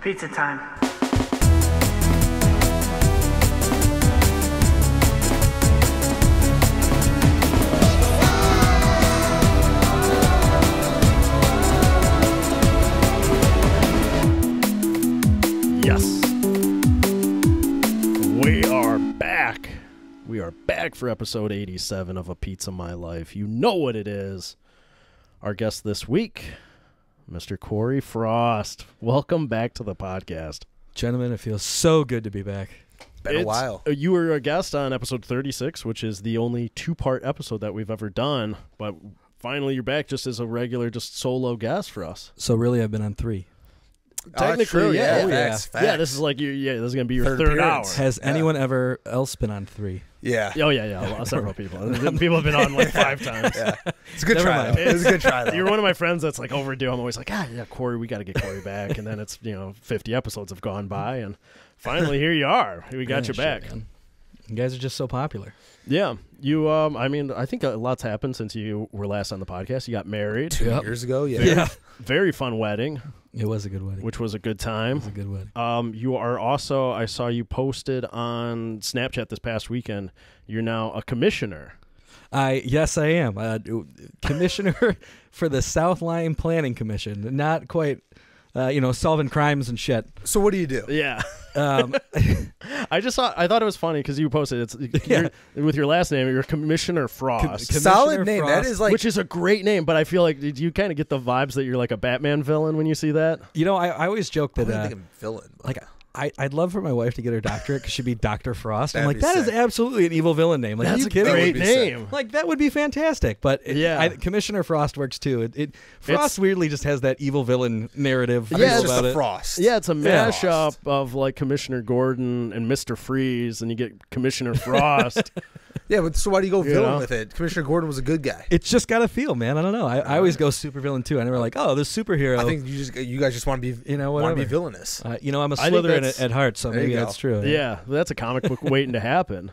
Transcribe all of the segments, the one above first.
Pizza time. Yes. We are back. We are back for episode 87 of A Pizza My Life. You know what it is. Our guest this week, Mr. Kory Frost. Welcome back to the podcast. Gentlemen, it feels so good to be back. Been a while. You were a guest on episode 36, which is the only two-part episode that we've ever done. But finally, you're back just as a regular, just solo guest for us. So really, I've been on 3. Technically, true, yeah. yeah. Oh, Facts. Yeah, this is like this is gonna be your third hour. appearance. Has anyone ever else been on 3? Yeah. Oh yeah. Several people. People have been on like 5 times. Yeah. It's a good Never try. mind. Though. It was a good try, though. You're one of my friends that's like overdue. I'm always like, Kory, we got to get Kory back. And then it's 50 episodes have gone by, and finally here you are. We got you back. Man. You guys are just so popular. Yeah, you. I mean, I think a lot's happened since you were last on the podcast. You got married 2 years ago. Yeah. Yeah. Very fun wedding. It was a good wedding. Which was a good time. It was a good wedding. You are also, I saw you posted on Snapchat this past weekend, you're now a commissioner. Yes, I am. Commissioner for the South Line Planning Commission. Not quite, solving crimes and shit. So what do you do? Yeah. Um, I thought it was funny because you posted with your last name, you're Commissioner Frost. Solid name. Frost, That is like. Which is a great name, but I feel like you kind of get the vibes that you're like a Batman villain when you see that. I always joke I that don't think I'm villain. like I'd love for my wife to get her doctorate because she'd be Dr. Frost. I'm That'd like, be that is sick. absolutely an evil villain name. Like, That's are you a kidding? great That would be sick. name. Like, that would be fantastic. But Commissioner Frost works too. Frost weirdly just has that evil villain narrative. I mean, Yeah, it's it's just about the it. Frost. Yeah, it's a Yeah. mashup of like Commissioner Gordon and Mr. Freeze, and you get Commissioner Frost. Yeah, but so why do you go villain know? with it? Commissioner Gordon was a good guy. It's just got to feel, man. I don't know. I always go supervillain too. I never like, oh, this superhero. I think you guys just want to be whatever. villainous. I'm a I think Slytherin that's- at heart, so There maybe you go. that's true. Yeah, that's a comic book waiting to happen.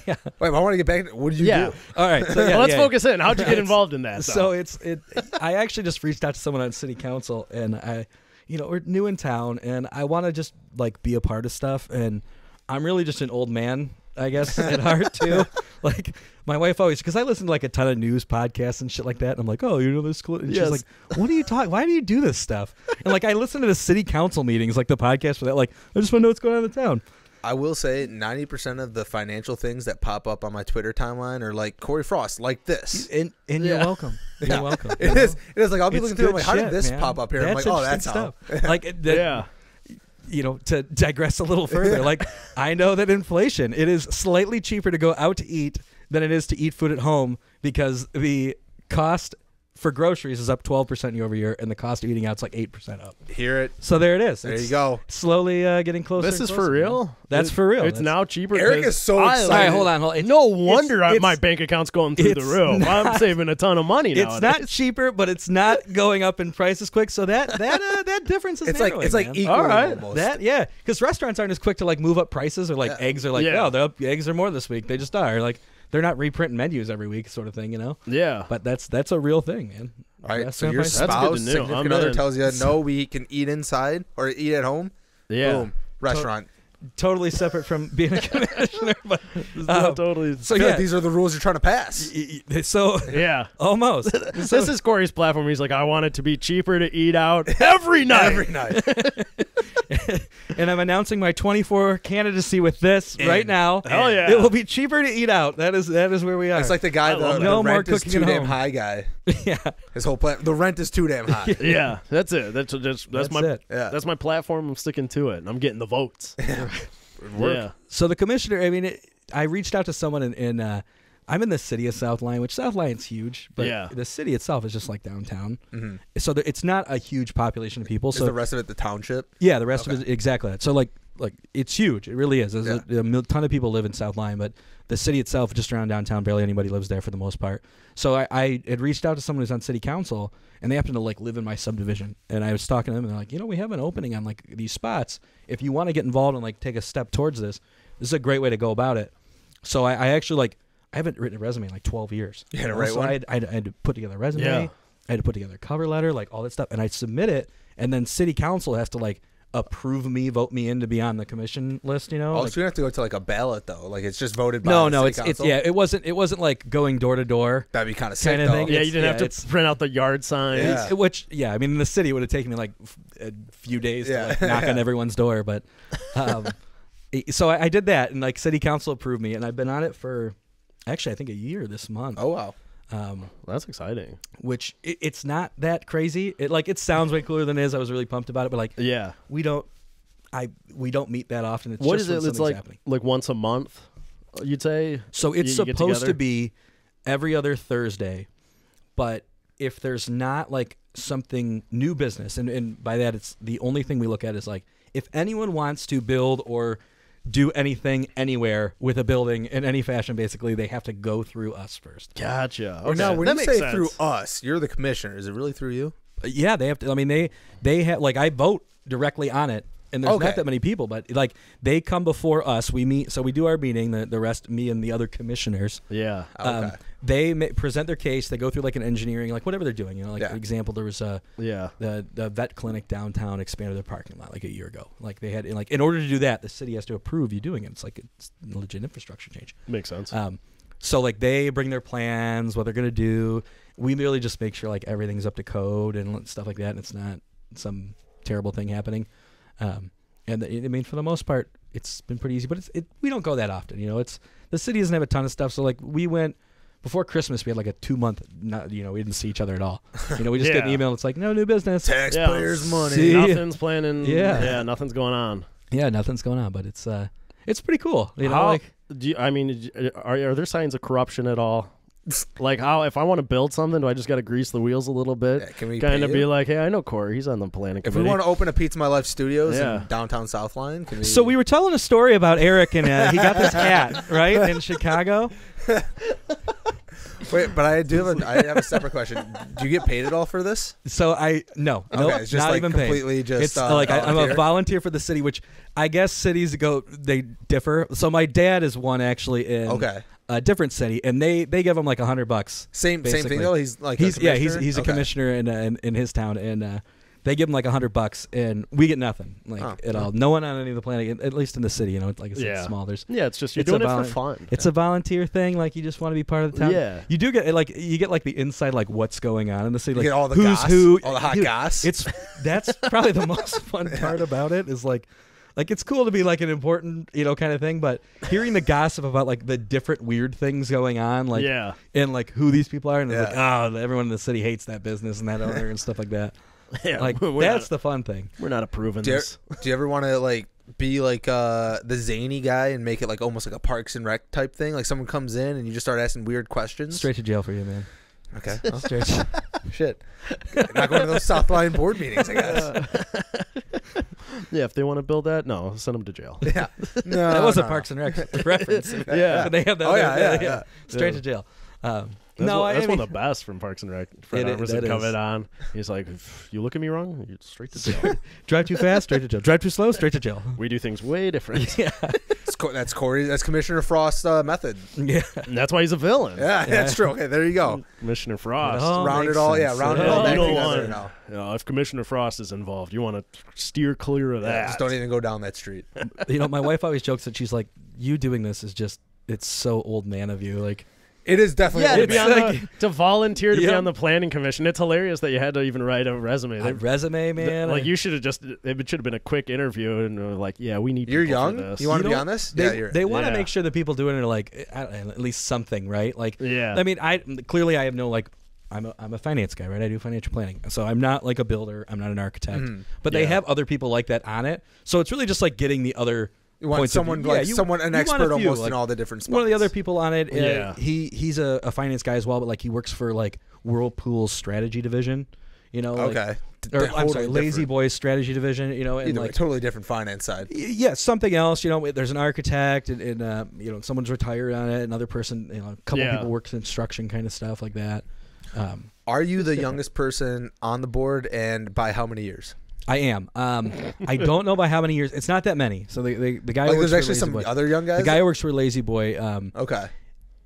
Yeah. Wait, I want to get back. What did you Yeah. do? All right. So, Well, let's focus in. How'd you get involved in that? So I actually just reached out to someone on city council, and we're new in town, and I want to just like be a part of stuff, and I'm really just an old man, I guess, at heart too. Like my wife always, because I listen to like a ton of news podcasts and shit like that, and I'm like, oh, this cool. And Yes. she's like, what are you talking? Why do you do this stuff? And like I listen to the city council meetings, like the podcast for that. Like I just want to know what's going on in town. I will say 90% of the financial things that pop up on my Twitter timeline are like Kory Frost, like this. And Yeah. you're welcome. You're Yeah. welcome. It is. It is like I'll be It's looking through. I'm good like, how did shit, this man. pop up here? I'm like, oh, that's interesting how. stuff. Like that, yeah. To digress a little further, like I know that inflation, it is slightly cheaper to go out to eat than it is to eat food at home because the cost for groceries is up 12% year over year, and the cost of eating out's like 8% up. Hear it. So there it is. There It's you go. Slowly getting closer. This and is closer, for real? man. That's for real. It's That's- now cheaper. Eric 'cause is so I- excited. All right, hold on. No wonder it's- my bank account's going through the it's roof. I'm not- saving a ton of money now. It's not cheaper, but it's not going up in price as quick. So that difference is It's like narrowing, man. equal All right. almost. Because restaurants aren't as quick to like move up prices or like Yeah. eggs are like, Yeah. oh, the eggs are more this week. They just are. Like they're not reprinting menus every week, sort of thing, Yeah. But that's a real thing, man. All right, so Restaurant your prices- That's good spouse, to know. significant I'm other in. tells you, no, we can eat inside or eat at home. Yeah. Boom, restaurant. totally separate from being a commissioner, but Totally. so I feel yeah, like these are the rules you're trying to pass. so Yeah. almost. This is Kory's platform. He's like, I want it to be cheaper to eat out every night. Every night. And I'm announcing my 24 candidacy with this right now. Hell yeah. It will be cheaper to eat out. That is where we are. It's like the guy, I love the that. No more rent is cooking too at damn home. high guy. yeah. His whole plan, the rent is too damn high. Yeah, that's it. That's my it. Yeah. that's my platform. I'm sticking to it, and I'm getting the votes. Yeah. So the commissioner, I mean, I reached out to someone in I'm in the city of South Line, which South Line's huge, but Yeah. the city itself is just like downtown. Mhm. So it's not a huge population of people. Is So the rest of it the township? yeah, the rest of Okay. it exactly that. So like it's huge. It really is. There's a ton of people live in South Line, but the city itself, just around downtown, barely anybody lives there for the most part. So I had reached out to someone who's on city council, and they happen to like live in my subdivision. And I was talking to them, and they're like, we have an opening on like these spots. If you want to get involved and like take a step towards this is a great way to go about it. So I actually like I haven't written a resume in like 12 years. You had to write so one? I had to put together a resume. Yeah. I had to put together a cover letter, like all that stuff, and I submit it, and then city council has to like approve me, vote me in to be on the commission list. You know. Oh, like, so you don't have to go to like a ballot though. Like it's just voted by. no, the it's city council? yeah. It wasn't like going door to door. That'd be kind of sick Kinda though. thing. Yeah, you It's- didn't yeah, have to print out the yard signs. Yeah. Which, yeah, I mean, in the city, it would have taken me like a few days Yeah. to like, knock on everyone's door. But so I did that, and like city council approved me, and I've been on it for actually I think a year this month. Oh wow. That's exciting. Which it's not that crazy. It sounds way cooler than it is. I was really pumped about it, but like Yeah. we don't meet that often. It's What just is it? when It's something's happening. like once a month, you'd say? So it's you get supposed to together? be every other Thursday, but if there's not like something new business, and by that it's the only thing we look at is like if anyone wants to build or do anything anywhere with a building in any fashion, basically they have to go through us first. Gotcha. Well, Okay. now when That you makes say sense. through us, you're the commissioner. Is it really through you? Yeah, they have to. I mean, they have like I vote directly on it, and there's Okay. not that many people, but like they come before us. We meet, so we do our meeting. The rest, me and the other commissioners. Yeah. Okay. They present their case. They go through like an engineering, like whatever they're doing. You know, like Yeah. for example, there was Yeah. the vet clinic downtown expanded their parking lot like a year ago. Like they had, like in order to do that, the city has to approve you doing it. It's like it's a legit infrastructure change. Makes sense. So like they bring their plans, what they're gonna do. We merely just make sure like everything's up to code and stuff like that, and it's not some terrible thing happening. I mean, for the most part, it's been pretty easy. But we don't go that often. You know, the city doesn't have a ton of stuff. So like we went before Christmas, we had like a 2 month. Not we didn't see each other at all. You know, we just get an Yeah. email. It's like no new business. Taxpayers' money. See? Nothing's planning. Yeah. Yeah. Nothing's going on. Yeah, nothing's going on, but it's pretty cool. You know, How, like are there signs of corruption at all? Like how if I want to build something, do I just got to grease the wheels a little bit? Yeah, can we kind pay of be you? like, hey, I know Kory. He's on the planning If committee. we want to open a Pizza My Life Studios Yeah. in downtown Southline, can we? so we were telling a story about Eric, and he got this hat right in Chicago. Wait, but I have a separate question. Do you get paid at all for this? So no, Okay, it's just not like even paid. completely just. It's like I'm a volunteer? volunteer for the city, which I guess cities they differ. So my dad is one actually in Okay. a different city, and they give him like $100. Same basically. thing though. He's like He's a he's a Okay. commissioner in his town, and they give him like $100, and we get nothing at all. No one on any of the planning, at least in the city. You know, like I said, Yeah. it's small. There's yeah, it's just you're it's doing a it for fun. It's a volunteer thing. Like you just want to be part of the town. Yeah. You do get you get like the inside like what's going on in the city. You Like get all the who's goss, who, all the hot dude, goss. That's probably the most fun part about it is like it's cool to be like an important kind of thing, but hearing the gossip about like the different weird things going on, like Yeah. and like who these people are, and it's Yeah. like everyone in the city hates that business and that owner and stuff like that. Yeah, Like we're that's not, the fun thing. we're not approving Do you, this. do you ever want to like be like the zany guy and make it like almost like a Parks and Rec type thing? Like someone comes in and you just start asking weird questions. Straight to jail for you, man. Okay. Straight. Shit. Not going to those Southline board meetings, I guess. Yeah, if they want to build that, no, send them to jail. Yeah. No, That was a no. Parks and Rec reference. Yeah. They have that. Oh, yeah, yeah. Straight Yeah. to jail. That's No, that's I one mean, of the best from Parks and Rec. Fred It is- Armisen that coming is. on. He's like, if you look at me wrong, you're straight to jail. drive too fast, straight to jail. Drive too slow, straight to jail. We do things way different. Yeah, That's Kory. That's Commissioner Frost's method. yeah. And that's why he's a villain. Yeah, that's true. Okay, there you go. Commissioner Frost. Oh, Round makes it all. sense. Yeah, round it Yeah, all you back don't together want- now. You know, if Commissioner Frost is involved, you want to steer clear of Yeah, that. just don't even go down that street. My wife always jokes that she's like, "You doing this is it's so old man of you." Like, It is definitely. Yeah, to old be man. on to volunteer to be Yeah. on the planning commission. It's hilarious that you had to even write a resume. a resume, man. Like you should have just. It should have been a quick interview and like, yeah, we need. You're people for young. this. You want to You be know, on this? they you're. they want to Yeah. make sure the people doing it are like I don't know, at least something, right? Like, Yeah. I mean, I clearly I have no like. I'm a finance guy, right? I do financial planning, so I'm not like a builder. I'm not an architect, but they Yeah. have other people like that on it. So it's really just like getting the other. You want points someone of view. like Yeah, someone an you want a expert few, almost like, in all the different spots. One of the other people on it, Yeah. he's a finance guy as well, but like he works for like Whirlpool's strategy division, like, Okay. or They're I'm sorry, totally Lazy different. Boy's strategy division, and Either way, like totally different finance side. yeah, something else. There's an architect, and someone's retired on it. Another person, a couple Yeah. people work construction kind of stuff like that. Are you the youngest person on the board, and by how many years? I am. I don't know by how many years. It's not that many. So the guy Like, who works there's for actually Lazy some Boy, other young guys. the guy who works for Lazy Boy. Okay.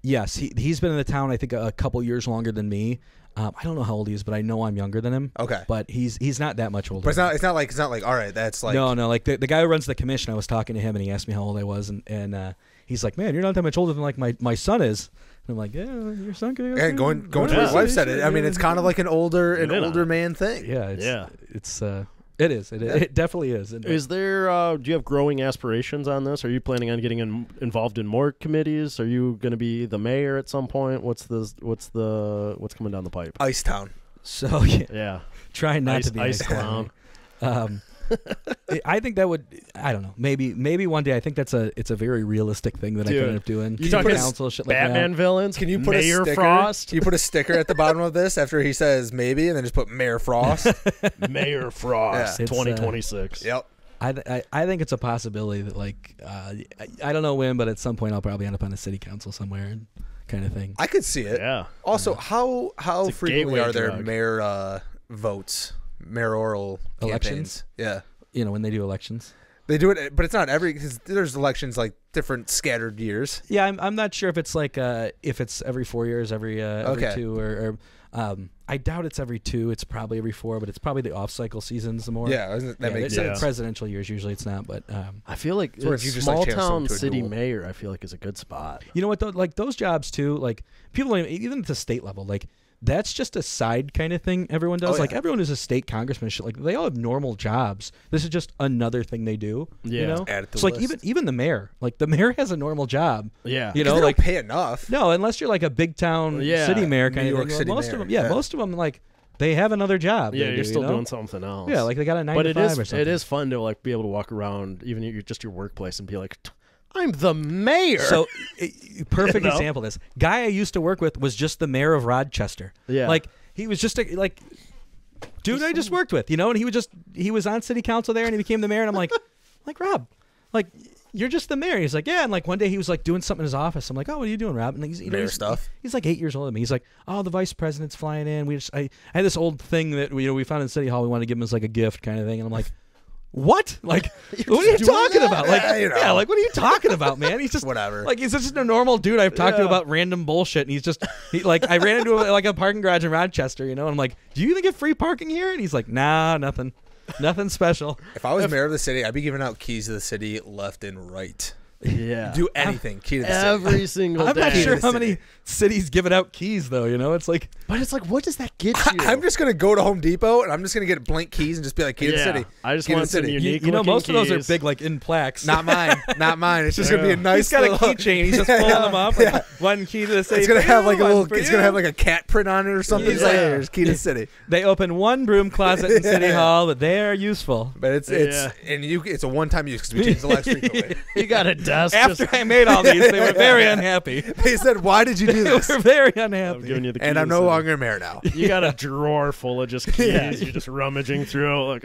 Yes, he's been in the town I think a couple years longer than me. I don't know how old he is, but I know I'm younger than him. Okay. But he's not that much older. But it's not like all right, that's like no, like the guy who runs the commission. I was talking to him and he asked me how old I was, and he's like, man, you're not that much older than like my son is. And I'm like, yeah, your son can go. Yeah, going to what his wife said it. I mean, it's kind of like an older man thing. Yeah, it is. It definitely is. Is there? Do you have growing aspirations on this? Are you planning on getting involved in more committees? Are you going to be the mayor at some point? What's coming down the pipe? Ice Town. So yeah, trying not to be ice clown. I think that would. I don't know. Maybe one day. I think it's a very realistic thing that I could end up doing. You talking council shit like Batman that. villains? Can you put Mayor a sticker? Frost? Can you put a sticker at the bottom of this after he says maybe, and then just put Mayor Frost? Mayor Frost, Yeah. 2026. Yep. I think it's a possibility that like I don't know when, but at some point I'll probably end up on a city council somewhere, kind of thing. I could see it. Yeah. Also, how It's a frequently gateway are there drug. mayor votes, mayoral Elections? campaigns? Yeah. When they do elections. They do it, but it's not every, because there's elections like different scattered years. Yeah, I'm not sure if it's like if it's every 4 years, every Okay. 2, or I doubt it's every 2. It's probably every 4, but it's probably the off cycle seasons the more. Yeah, that makes they- sense. Presidential years usually it's not, but I feel like Or if you just, like, small chance someone town to a city duel. mayor, I feel like is a good spot. you know what though? Like those jobs too, like people even at the state level, like that's just a side kind of thing everyone does. Oh, yeah. Like everyone who's a state congressman, and shit, like they all have normal jobs. This is just another thing they do. Yeah. You know? Add it to So the like list. even the mayor, like the mayor has a normal job. Yeah. You 'Cause know, they like don't pay enough. no, unless you're like a big town Yeah, city mayor New kind York of thing. City Most mayor, of them, yeah. most of them like they have another job. Yeah, they you're do, still you know? doing something else. Yeah, like they got a 9 but to it 5 is or something. it is fun to like be able to walk around even just your workplace and be like, I'm the mayor. So, perfect You know? example of this. Guy I used to work with was just the mayor of Rochester. Yeah. Like, he was just like, dude I just worked with, and he was on city council there and he became the mayor. And I'm like, Rob, like, you're just the mayor. He's like, yeah. And like one day he was like doing something in his office. I'm like, oh, what are you doing, Rob? And he's, Mayor stuff. He's like 8 years older than me. He's like, oh, the vice president's flying in. I had this old thing that we found in City Hall. We wanted to give him as like a gift kind of thing. And I'm like, what? Like, what are you talking about? Like, Yeah, like, what are you talking about, man? He's just Whatever. Like, he's just a normal dude I've talked to about random bullshit, and I ran into like a parking garage in Rochester, and I'm like, do you even get free parking here? And he's like, nah, nothing special. If I was mayor of the city, I'd be giving out keys to the city left and right. yeah. Do anything. Key to the city. every single I'm day. not sure the how city. many cities giving out keys though. It's like, But it's like, what does that get you? I'm just gonna go to Home Depot and I'm just gonna get blank keys and just be like, key to the city. I just Key to want the some city. unique you know, looking most of those are keys. big, like in plaques. Not mine. Not mine. It's just gonna be a nice. He's got a little- keychain. He's just pulling them up. Like, Yeah. one key to the city. It's gonna for have you, like a one little. for It's you. gonna have like a cat print on it or something. It's like, Yeah. here's key to the city. They open one broom closet in City Yeah. Hall, but they are useful. But it's and it's a one-time use because we changed the locks frequently. You got a desk. After just, I made all these, they were very unhappy. They said, "Why did you do They this?" were very I'm unhappy. giving you the keys. And I'm no longer mayor now. You got a drawer full of just keys. Yeah. You're just rummaging through. Like,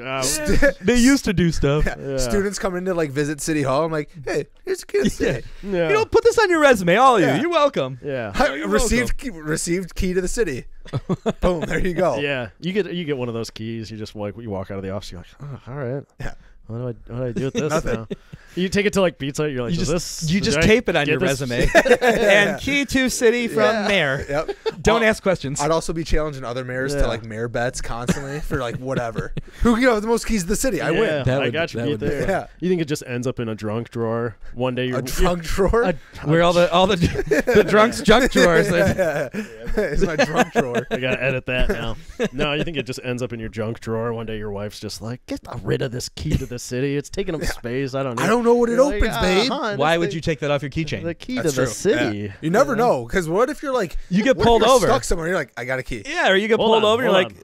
They used to do stuff. Yeah. Students come in to like visit City Hall. I'm like, "Hey, here's a key to the city." yeah. You know, put this on your resume, all of you. Yeah. You're welcome. yeah. I You're received key to the city. Boom, there you go. Yeah, you get one of those keys. You just like you walk out of the office. You're like, oh, all right. Yeah. What do I do with this Nothing. now? You take it to like Pizza Hut. You're like, You "Is just did I tape it on get your this?" resume. And key to city from Yeah. mayor. Yep. Don't ask questions. I'd also be challenging other mayors Yeah. to like mayor bets constantly for like whatever. Who can have the most keys to the city? I Yeah, win. That I would- got you that beat would be there. fun. Yeah. You think it just ends up in a drunk drawer one day? You're A trunk drawer. Where all the drunks junk drawers. It's my drunk drawer. I gotta edit that now. No, you think it just ends up in your junk drawer one day? Your wife's just like, get rid of this key to the city. It's taking up space. I don't know what it You're like, opens, babe. hon, Why it's would the- you take that off your keychain? The key That's to the true. city. Yeah. You never know, because what if you're like You get what if pulled you're over. stuck somewhere? You're like, I got a key. Yeah, or you get Hold pulled on, over. You're hold like, on.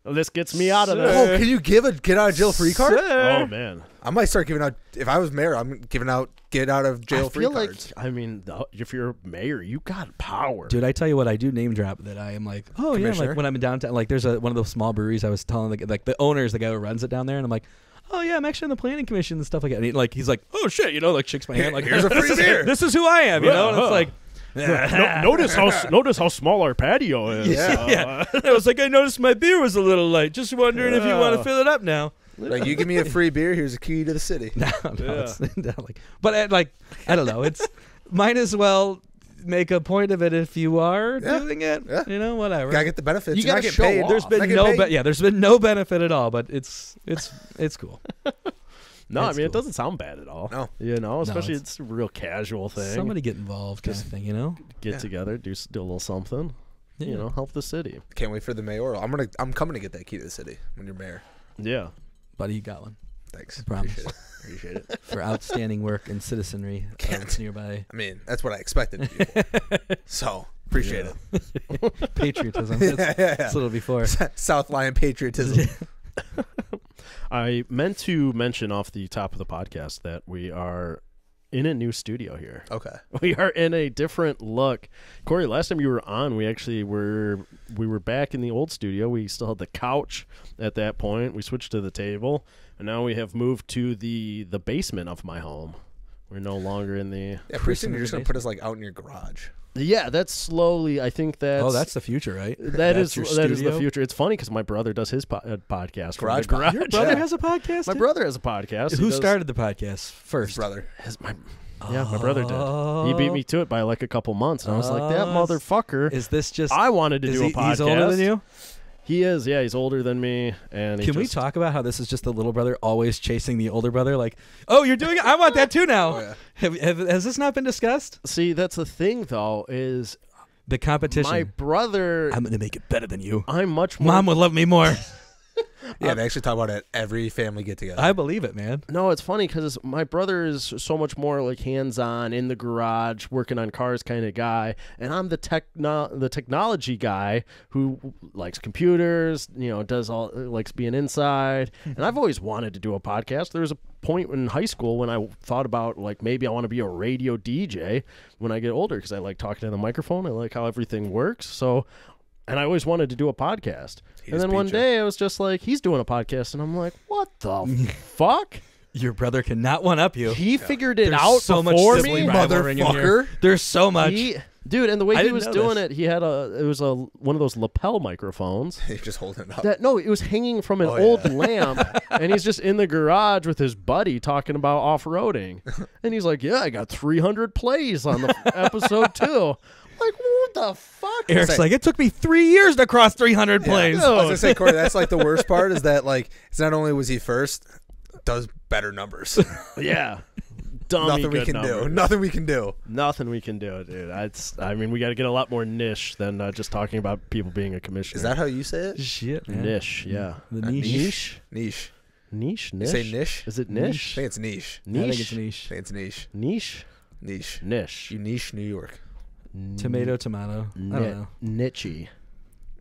Oh, this gets me out of Sir. there. Oh, can you give a get out of jail free card? Oh man. I might start giving out. If I was mayor, I'm giving out get out of jail I free feel like, cards. I mean, if you're mayor, you got power. dude, I tell you what, I do name drop that I am like, oh yeah, Commissioner? like when I'm in downtown, like there's one of those small breweries I was telling the owner's the guy who runs it down there, and I'm like, oh yeah, I'm actually on the planning commission and stuff like that. And he's like, oh shit, like shakes my hand like, Here's a free beer. This is who I am, and it's like. Notice how small our patio is. Yeah. I was like, I noticed my beer was a little light. Just wondering if you want to fill it up now. Like, you give me a free beer, here's a key to the city. No, it's not like, but like, I don't know. It's might as well make a point of it if you are Yeah. doing it. Yeah. You know, whatever. Gotta get the benefits. You You're not gotta getting show paid. off. There's been Not no, getting paid. there's been no benefit at all, but it's cool. No, I That's mean, it cool. doesn't sound bad at all. No. You know, especially it's- it's a real casual thing. Somebody get involved, kind of thing. You know. Get Yeah. together, do a little something. Yeah. You know, help the city. Can't wait for the mayoral. I'm coming to get that key to the city when you're mayor. Yeah. Buddy, you got one. Thanks. Promise. Appreciate it. For outstanding work and citizenry Can't. nearby. I mean, that's what I expected to be for. So appreciate it. Patriotism. Yeah, That's, yeah, that's what it'll be for. South Lion patriotism. I meant to mention off the top of the podcast that we are in a new studio here. Okay. We are in a different look. Kory, last time you were on, we were back in the old studio. We still had the couch at that point. We switched to the table, and now we have moved to the basement of my home. We're no longer in the Yeah, pretty soon you're just gonna put us like out in your garage. Yeah, that's slowly. I think That's the future, right? that That's is your the studio? future. It's funny because my brother does his podcast from Garage the garage. pod. Your brother Yeah. has a podcast. My too? brother has a podcast. He Who does- started the podcast first? Brother. my brother did. He beat me to it by like a couple months, and I was like, that motherfucker. Is this just? I wanted to do a podcast. He's older than you. He is, yeah, he's older than me. And Can we talk about how this is just the little brother always chasing the older brother? Like, oh, you're doing it. I want that too now. Oh, yeah. Has this not been discussed? See, that's the thing, though, is The competition. my brother. I'm gonna make it better than you. I'm much more. Mom would love me more. Yeah, they actually talk about it at every family get together. I believe it, man. No, it's funny because my brother is so much more like hands-on in the garage, working on cars kind of guy, and I'm the technology guy who likes computers. You know, likes being inside. And I've always wanted to do a podcast. There was a point in high school when I thought about like maybe I want to be a radio DJ when I get older because I like talking to the microphone. I like how everything works. So. And I always wanted to do a podcast. And then one day I was just like, he's doing a podcast. And I'm like, what the fuck? Your brother cannot one up you. He figured it There's out so much before sibling me. rivalry in here. Motherfucker. There's so much. Dude, and the way I he didn't was know doing this. it, he had one of those lapel microphones. He's just holding it up. No, it was hanging from an Oh, old yeah. lamp, and he's just in the garage with his buddy talking about off-roading. And he's like, yeah, I got 300 plays on the episode 2. Like, what the fuck? Eric's like, it took me 3 years to cross 300 Yeah. plays. I was gonna say, Kory, that's like the worst part is that like it's not only was he first, does better numbers. Yeah. Dummy Nothing we good can numbers. do. Nothing we can do. Nothing we can do, dude. I mean, we got to get a lot more niche than just talking about people being a commissioner. Is that how you say it? Shit, man. niche? Yeah. The Uh, niche. Niche. Niche. Niche? You Niche? say niche? Is it I niche? think it's niche. I think Niche? it's niche. I think it's niche. Niche? Niche. Niche. You niche New York. Tomato. I don't know. Niche.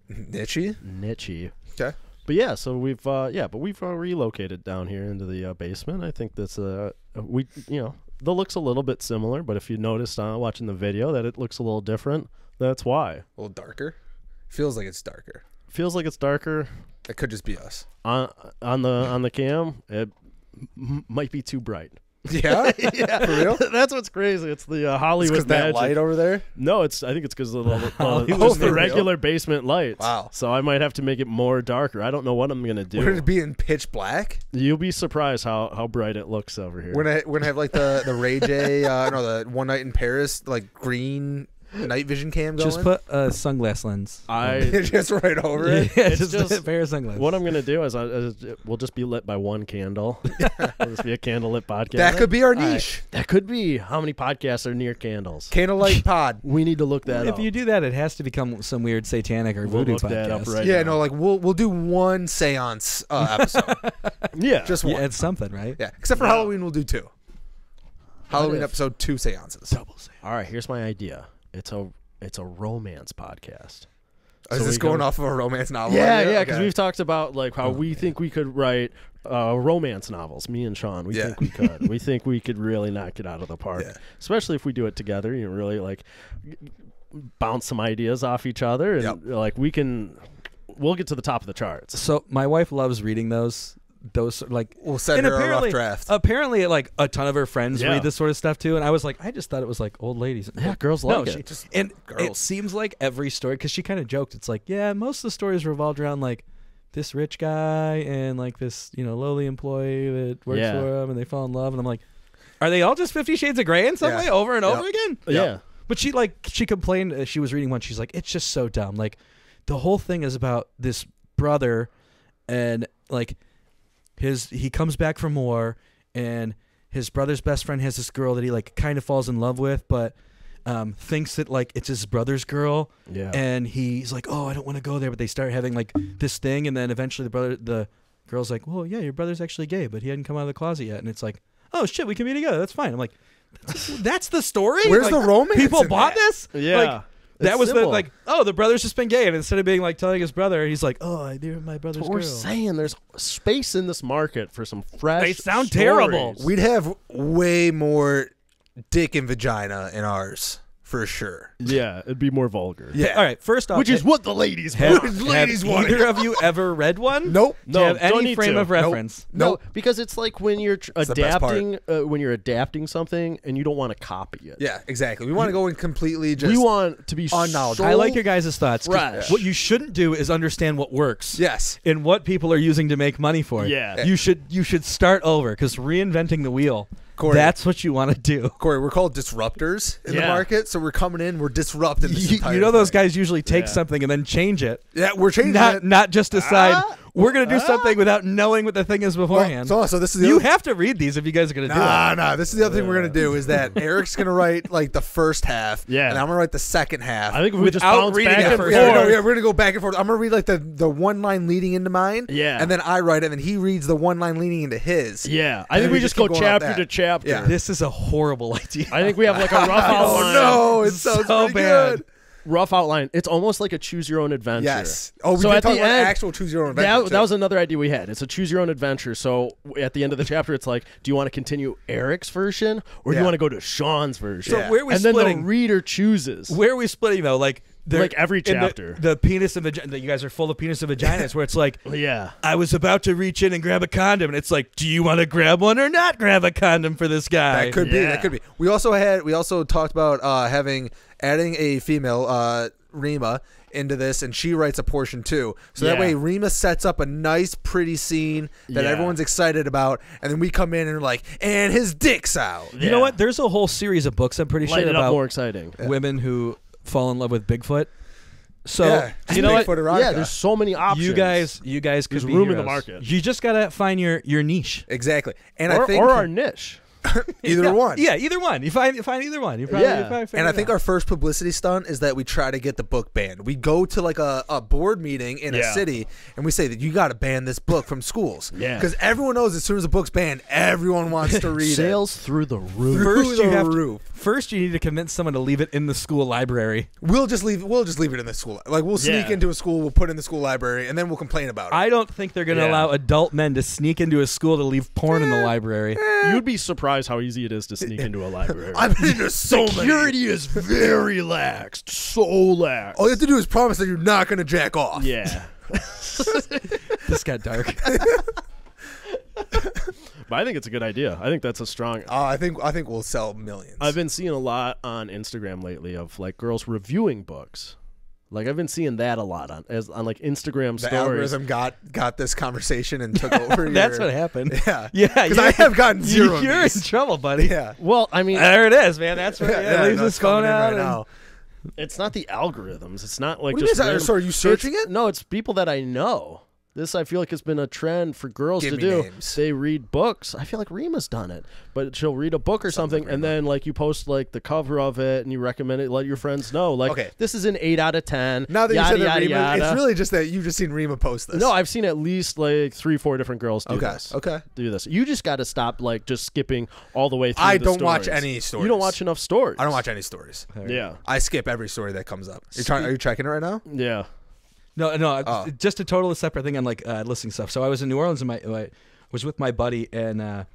Niche? Niche. Okay. But yeah, so we've relocated down here into the basement. I think that's the look's a little bit similar, but if you noticed watching the video that it looks a little different, that's why. A little darker. Feels like it's darker. Feels like it's darker It could just be us. on the cam. It might be too bright. Yeah? Yeah, For real? That's what's crazy. It's the Hollywood Because that magic. light over there? No, I think it's because of the Hollywood the for real? regular basement lights. Wow. So I might have to make it more darker. I don't know what I'm gonna Would do. it be in pitch black? You'll be surprised how bright it looks over here. When I have like the Ray J, the One Night in Paris, like green night vision cam going? Just put a sunglass lens. just right over it. Yeah, It's just just- a pair of sunglasses. What I'm gonna do is we'll just be lit by one candle. It'll just be a candlelit podcast. That could be our All right. niche. That could be. How many podcasts are near candles? Candlelight pod. We need to look that if up. you do that, it has to become some weird satanic or We'll voodoo look that up podcast. right Yeah, now. no, like we'll do one seance episode. Yeah. Just one. Yeah, it's something, right? Yeah. Except for No. Halloween, we'll do 2. Halloween if- episode 2 seances. Double seance. All right. Here's my idea. It's a romance podcast. Is So this we going go- off of a romance novel? Yeah, idea? yeah, because Okay. we've talked about like how we think we could write romance novels. Me and Sean, we think we could. We think we could really knock it out of the park, Yeah. especially if we do it together. You know, really like bounce some ideas off each other, and Yep. like we'll get to the top of the charts. So my wife loves reading those like. We'll send And her a rough apparently, draft. apparently, like a ton of her friends Yeah. read this sort of stuff too, and I was like, I just thought it was like old ladies. Yeah, girls No, like she- it. Just And it girls. seems like every story, because she kind of joked, it's like, yeah, most of the stories revolved around like this rich guy and like this, lowly employee that works Yeah. for him, and they fall in love, and I'm like, are they all just 50 Shades of Grey in some Yeah. way over and Yep. over again? Yeah. But she complained as she was reading one. She's like, it's just so dumb. Like, the whole thing is about this brother, and like he comes back from war, and his brother's best friend has this girl that he like kind of falls in love with, but thinks that like it's his brother's girl. Yeah. And he's like, oh, I don't want to go there, but they start having like this thing, and then eventually the girl's like, well, yeah, your brother's actually gay, but he hadn't come out of the closet yet, and it's like, oh shit, we can be together. That's fine. I'm like, that's the story. Where's like, the romance? People in bought that? this. Yeah. Like, that It's was simple. the brother's just been gay, and instead of being like telling his brother, he's like, oh, they're my brother's That's what we're girl. saying. There's space in this market for some fresh. They sound stories. terrible. We'd have way more dick and vagina in ours for sure. Yeah, it'd be more vulgar. Yeah. All right, first off, Which is what the ladies have, want. ladies have want it. either of you ever read one? Nope. Do you have don't any need frame to. of reference? No, because it's like when you're the best part. adapting something and you don't want to copy it. Yeah, exactly. We want to go in completely just. We want to be unknowledgeable. I like your guys' thoughts. 'cause Fresh. What you shouldn't do is understand what works. Yes. And what people are using to make money for it. Yeah. You should start over, because reinventing the wheel. Corey. That's what you want to do. Corey, we're called disruptors in the Yeah. market, so we're coming in, we're disrupting this entire You know those thing. guys usually take Yeah. something and then change it. Yeah, we're changing Not it. not just decide we're going to do something without knowing what the thing is beforehand. So this is the You other- have to read these if you guys are going to do it. Nah. This is the other thing we're gonna do is that Eric's gonna write like the first half, Yeah. and I'm gonna write the second half. I think if we just Without bounce reading back it and first. forth. we're gonna go back and forth. I'm gonna read like the one line leading into mine, Yeah. and then I write it, and then he reads the one line leading into his. Yeah, I And think then we we just just go keep going off chapter that. to chapter. Yeah. This is a horrible idea. I think we have like a rough outline. Oh no, it sounds So pretty bad. good. Rough outline. It's almost like a choose your own adventure. Yes. Oh, we So did at talk the about end, actual choose your own adventure. That was another idea we had. It's a choose your own adventure. So at the end of the chapter, it's like, do you want to continue Eric's version or do Yeah. you want to go to Sean's version? So Yeah. where are we and then splitting? the reader chooses. Where are we splitting though? Like every in the- chapter. The penis and vagina. You guys are full of penis and vaginas. Where it's like, Yeah. I was about to reach in and grab a condom, and it's like, do you want to grab one or not grab a condom for this guy? That could be. Yeah. That could be. We also talked about adding a female Rima into this, and she writes a portion too. So that Yeah. way Rima sets up a nice, pretty scene that Yeah. everyone's excited about, and then we come in and we're like, and his dick's out. You know what? There's a whole series of books I'm pretty Light sure it up about more exciting. women who fall in love with Bigfoot. So Yeah. you know what? Bigfoot erotica. Yeah, there's so many options. You guys could There's be room in the heroes. market. You just gotta find your niche. Exactly. And or, I think or our niche. either Yeah, one. Yeah, either one. You find either one. You probably, Yeah. you probably And I figure think it out. our first publicity stunt is that we try to get the book banned. We go to like a board meeting in a Yeah. city and we say that you got to ban this book from schools. Yeah. Because everyone knows as soon as a book's banned, everyone wants to read it. Sales through the roof. First, the you have roof. First, you need to convince someone to leave it in the school library. We'll just leave it in the school. Like we'll sneak Yeah. into a school, we'll put it in the school library, and then we'll complain about it. I don't think they're going to Yeah. allow adult men to sneak into a school to leave porn in the library. You'd be surprised how easy it is to sneak into a library. I've been into so many. Security is very laxed. So lax. All you have to do is promise that you're not going to jack off. Yeah. This got dark. But I think it's a good idea. I think that's a strong. I think we'll sell millions. I've been seeing a lot on Instagram lately of like girls reviewing books. Like I've been seeing that a lot on like Instagram the stories. algorithm got this conversation and took over. That's your, what happened. Yeah, Yeah, because I have gotten zero. of You're in these. trouble, buddy. Yeah, Well, I mean, There it is, man. That's what yeah, leaves no, his it's coming phone in out. right and- now. it's not the algorithms. It's not like What do you just. mean? random- So are you searching It's- it? No, it's people that I know. This I feel like has been a trend for girls Give to me do. names. They read books. I feel like Rima's done it, but she'll read a book or something, and then like you post like the cover of it and you recommend it. Let your friends know. Like, Okay. this is an 8 out of 10. Now that yada, you said that yada, Rima, yada. it's really just that you've just seen Rima post this. No, I've seen at least like 3-4 different girls do Okay. this. Okay. Do this. You just got to stop like just skipping all the way through. I the don't watch stories. any stories. You don't watch enough stories. I don't watch any stories. Yeah. I skip every story that comes up. Are you checking it right now? Yeah. No, Oh. just a totally separate thing on like listening stuff. So I was in New Orleans and I was with my buddy, and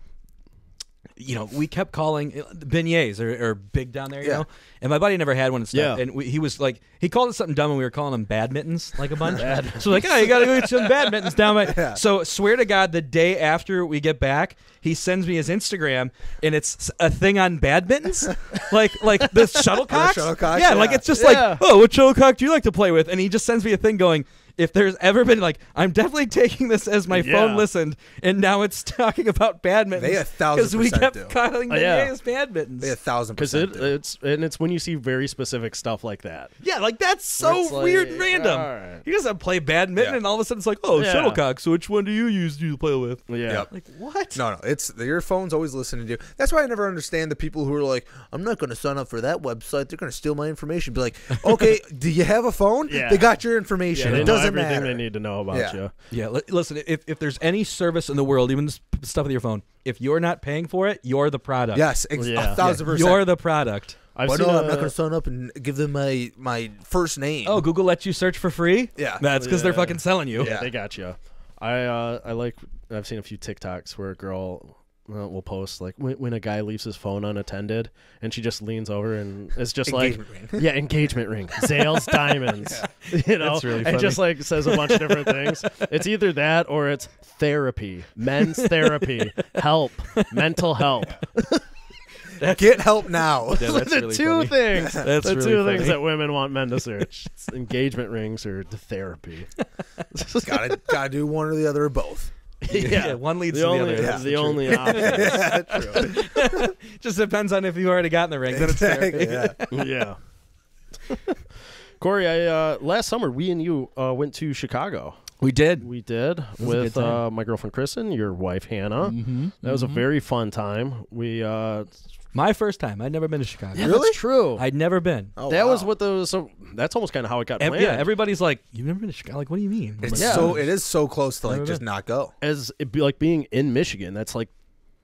we kept calling beignets or big down there, you Yeah. know. And my buddy never had one and stuff. Yeah. And he was like, he called it something dumb, and we were calling them badmintons like a bunch. So like, oh, you gotta go get some badmintons down my. Yeah. So swear to God, the day after we get back, he sends me his Instagram, and it's a thing on badmintons, like the shuttlecocks. shuttlecocks, Yeah, yeah. like it's just Yeah. like, oh, what shuttlecock do you like to play with? And he just sends me a thing going, if there's ever been like, I'm definitely taking this as my phone listened, and now it's talking about badminton. They 1,000% because we kept do. calling them as badmintons. They 1,000% Because it's when you see very specific stuff like that. Yeah, like that's so It's like, weird and random. all right. You just play badminton, and all of a sudden it's like, oh, shuttlecock. So which one do you use to play with? Yeah. Yep. Like what? No, it's your phone's always listening to you. That's why I never understand the people who are like, I'm not going to sign up for that website. They're going to steal my information. Be like, okay, do you have a phone? Yeah. They got your information. They It know doesn't everything matter. they need to know about you. Yeah, listen, if there's any service in the world, even this stuff with your phone, if you're not paying for it, you're the product. Yes, Yeah. 1,000%. You're the product. I've But seen no, I'm not going to sign up and give them my first name. Oh, Google lets you search for free? Yeah. That's because they're fucking selling you. Yeah, they got you. I've seen a few TikToks where a girl will post like when a guy leaves his phone unattended, and she just leans over and it's just Engagement ring. yeah, engagement ring, Zales diamonds, you know, That's really and funny. just like says a bunch of different things. It's either that or it's therapy, men's therapy, help, mental help. Get help now. Yeah, that's the really two funny. things. That's the really two funny. things that women want men to search: it's engagement rings or the therapy. gotta do one or the other or both. Yeah, one leads the to only, the other. the only option. Yeah, true. Just depends on if you already got in the ring. Then it's therapy. Yeah. Yeah. Kory, last summer we and you went to Chicago. We did. We did was a with good time. my girlfriend Kristen, your wife Hannah. Mm-hmm. That was a very fun time. We My first time. I'd never been to Chicago. Really? That's true. I'd never been. Oh, that wow. was what the so that's almost kind of how it got planned. Yeah, everybody's like, you've never been to Chicago? Like, what do you mean? It's Yeah. it is so close to like Never just been. not go. As it be like being in Michigan. That's like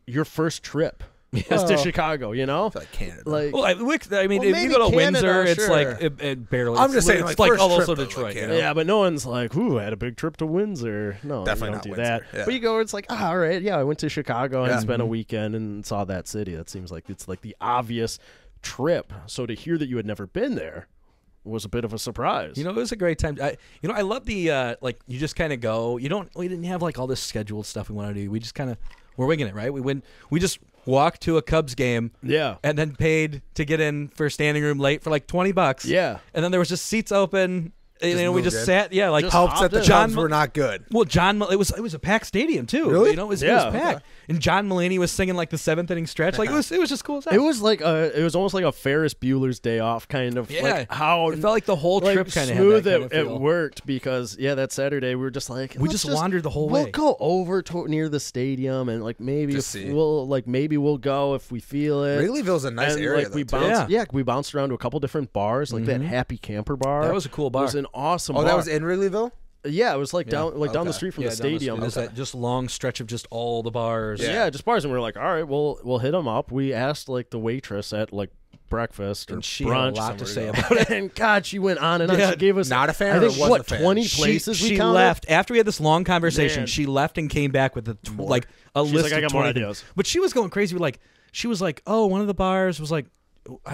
your first trip is to Chicago. You know, I feel like Canada. like Well, I mean, Well, if maybe you go to Canada, Windsor, it's sure. like it barely. I'm just saying, it's like, like first also trip, though, Detroit. like, you you know? know? yeah, but no one's like, "Ooh, I had a big trip to Windsor." No, Definitely you not don't do Windsor. that. Yeah. But you go, it's like, all right, yeah, I went to Chicago and Yeah. spent a weekend and saw that city. That seems like it's like the obvious trip. So to hear that you had never been there was a bit of a surprise. You know, it was a great time. I love the like you just kind of go. We didn't have like all this scheduled stuff we want to do. We just kind of we're winging it, right? We just walked to a Cubs game yeah, and then paid to get in for standing room late for like $20. yeah. And then there was just seats open. And we moved just in. sat. Yeah, like Just Helps that the John Cubs were not good. Well, it was a packed stadium too. Really? You know, it was Yeah. packed. And John Mulaney was singing like the 7th inning stretch. Like it was just cool as hell. It was like it was almost like a Ferris Bueller's Day Off kind of Yeah. like how It felt like the whole like trip kind of smooth had that kind it of feel. worked because that Saturday we were just like We let's just wandered the whole we'll way. go over to near the stadium and like maybe Just if see. we'll go if we feel it. Wrigleyville's a nice and area. like we though, too. bounced we bounced around to a couple different bars like that Happy Camper bar. That was a cool bar. It was an awesome Oh, bar. that was in Wrigleyville. Yeah, it was like down down the Okay. street from Yeah, the down stadium. street. It was that just long stretch of just all the bars. Yeah, just bars, and we were like, all right, we'll hit them up. We asked like the waitress at like breakfast or And she had a brunch, lot to say somewhere about it. And God, she went on and on. Yeah, She gave us not a fan I or think wasn't what a fan? 20 She places we counted? left after we had this long conversation. Man. She left and came back with like a She's list like, I of got 20 more things. ideas. But she was going crazy. She was like, oh, one of the bars was like,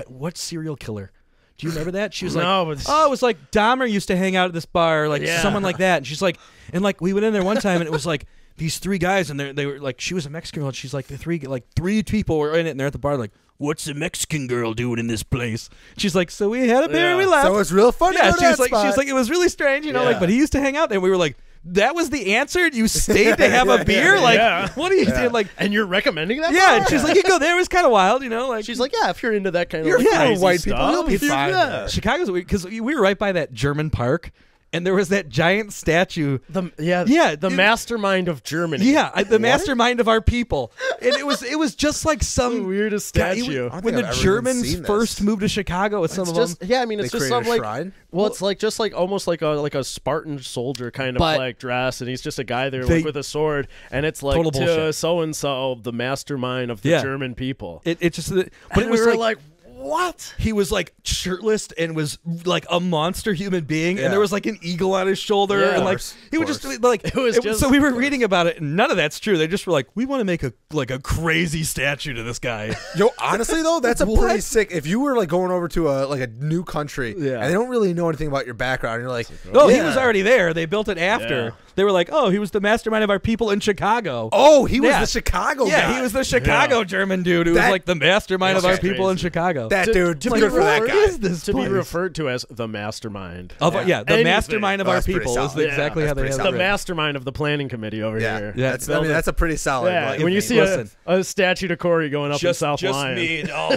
what serial killer? Do you remember that? She was like, No, but- oh, it was like Dahmer used to hang out at this bar, like Yeah. someone like that. And she's like, and like we went in there one time and it was like these 3 guys and they were like, she was a Mexican girl. And she's like, the 3 people were in it and they're at the bar like, what's the Mexican girl doing in this place? She's like, so we had a beer and we Yeah. left. So it's real fun. Yeah, to go to she was that like, spot. it was really strange, you know, Yeah. like, but he used to hang out there. We were like, that was the answer? You stayed to have a beer? Like, Yeah. what are you doing? Like, And you're recommending that? yeah, bar? and she's like, you go there. It was kind of wild, you know, like. She's like, yeah, if you're into that kind You're of full of crazy white people, stuff, you'll be fine Yeah. there. Chicago's weird because we were right by that German park, and there was that giant statue. Yeah, the mastermind of Germany. Yeah, the mastermind of our people, and it was just like the some weirdest guy- statue. I don't when think the I've ever even Germans seen this. first moved to Chicago with some It's of just them. I mean, it's They just created some a like shrine? well, it's like just like almost like a Spartan soldier kind of But- like dress, and he's just a guy there They- like with a sword, and it's like Total to bullshit. so and so the mastermind of the Yeah. German people. It just, but But it was we were like like, what? he was like shirtless and was like a monster human being, Yeah. and there was like an eagle on his shoulder, Yeah. and like Of he would course. just like It was just- so we were reading about it, and none of that's true. They just were like, we want to make a crazy statue to this guy. Yo, honestly though, that's a What? pretty sick. If you were like going over to a new country, Yeah. and they don't really know anything about your background, and you're like, No, he yeah. was already there. They built it after. Yeah. They were like, oh, he was the mastermind of our people in Chicago. Oh, he was Yeah. the Chicago guy. Yeah, he was the Chicago German dude who was That- like the mastermind of our That's people in crazy. Chicago. That dude. to Good be for that referred- guy. What is this To be place? referred to as the mastermind. Of, yeah, the Anything. mastermind of Oh, our that's pretty people is solid. exactly Yeah, how they that's have pretty The it written. mastermind of the planning committee over Yeah, here. Yeah. that's. I mean, that's a pretty solid. Yeah, like, when you see Listen. a statue to Kory going up in South Lyon. and all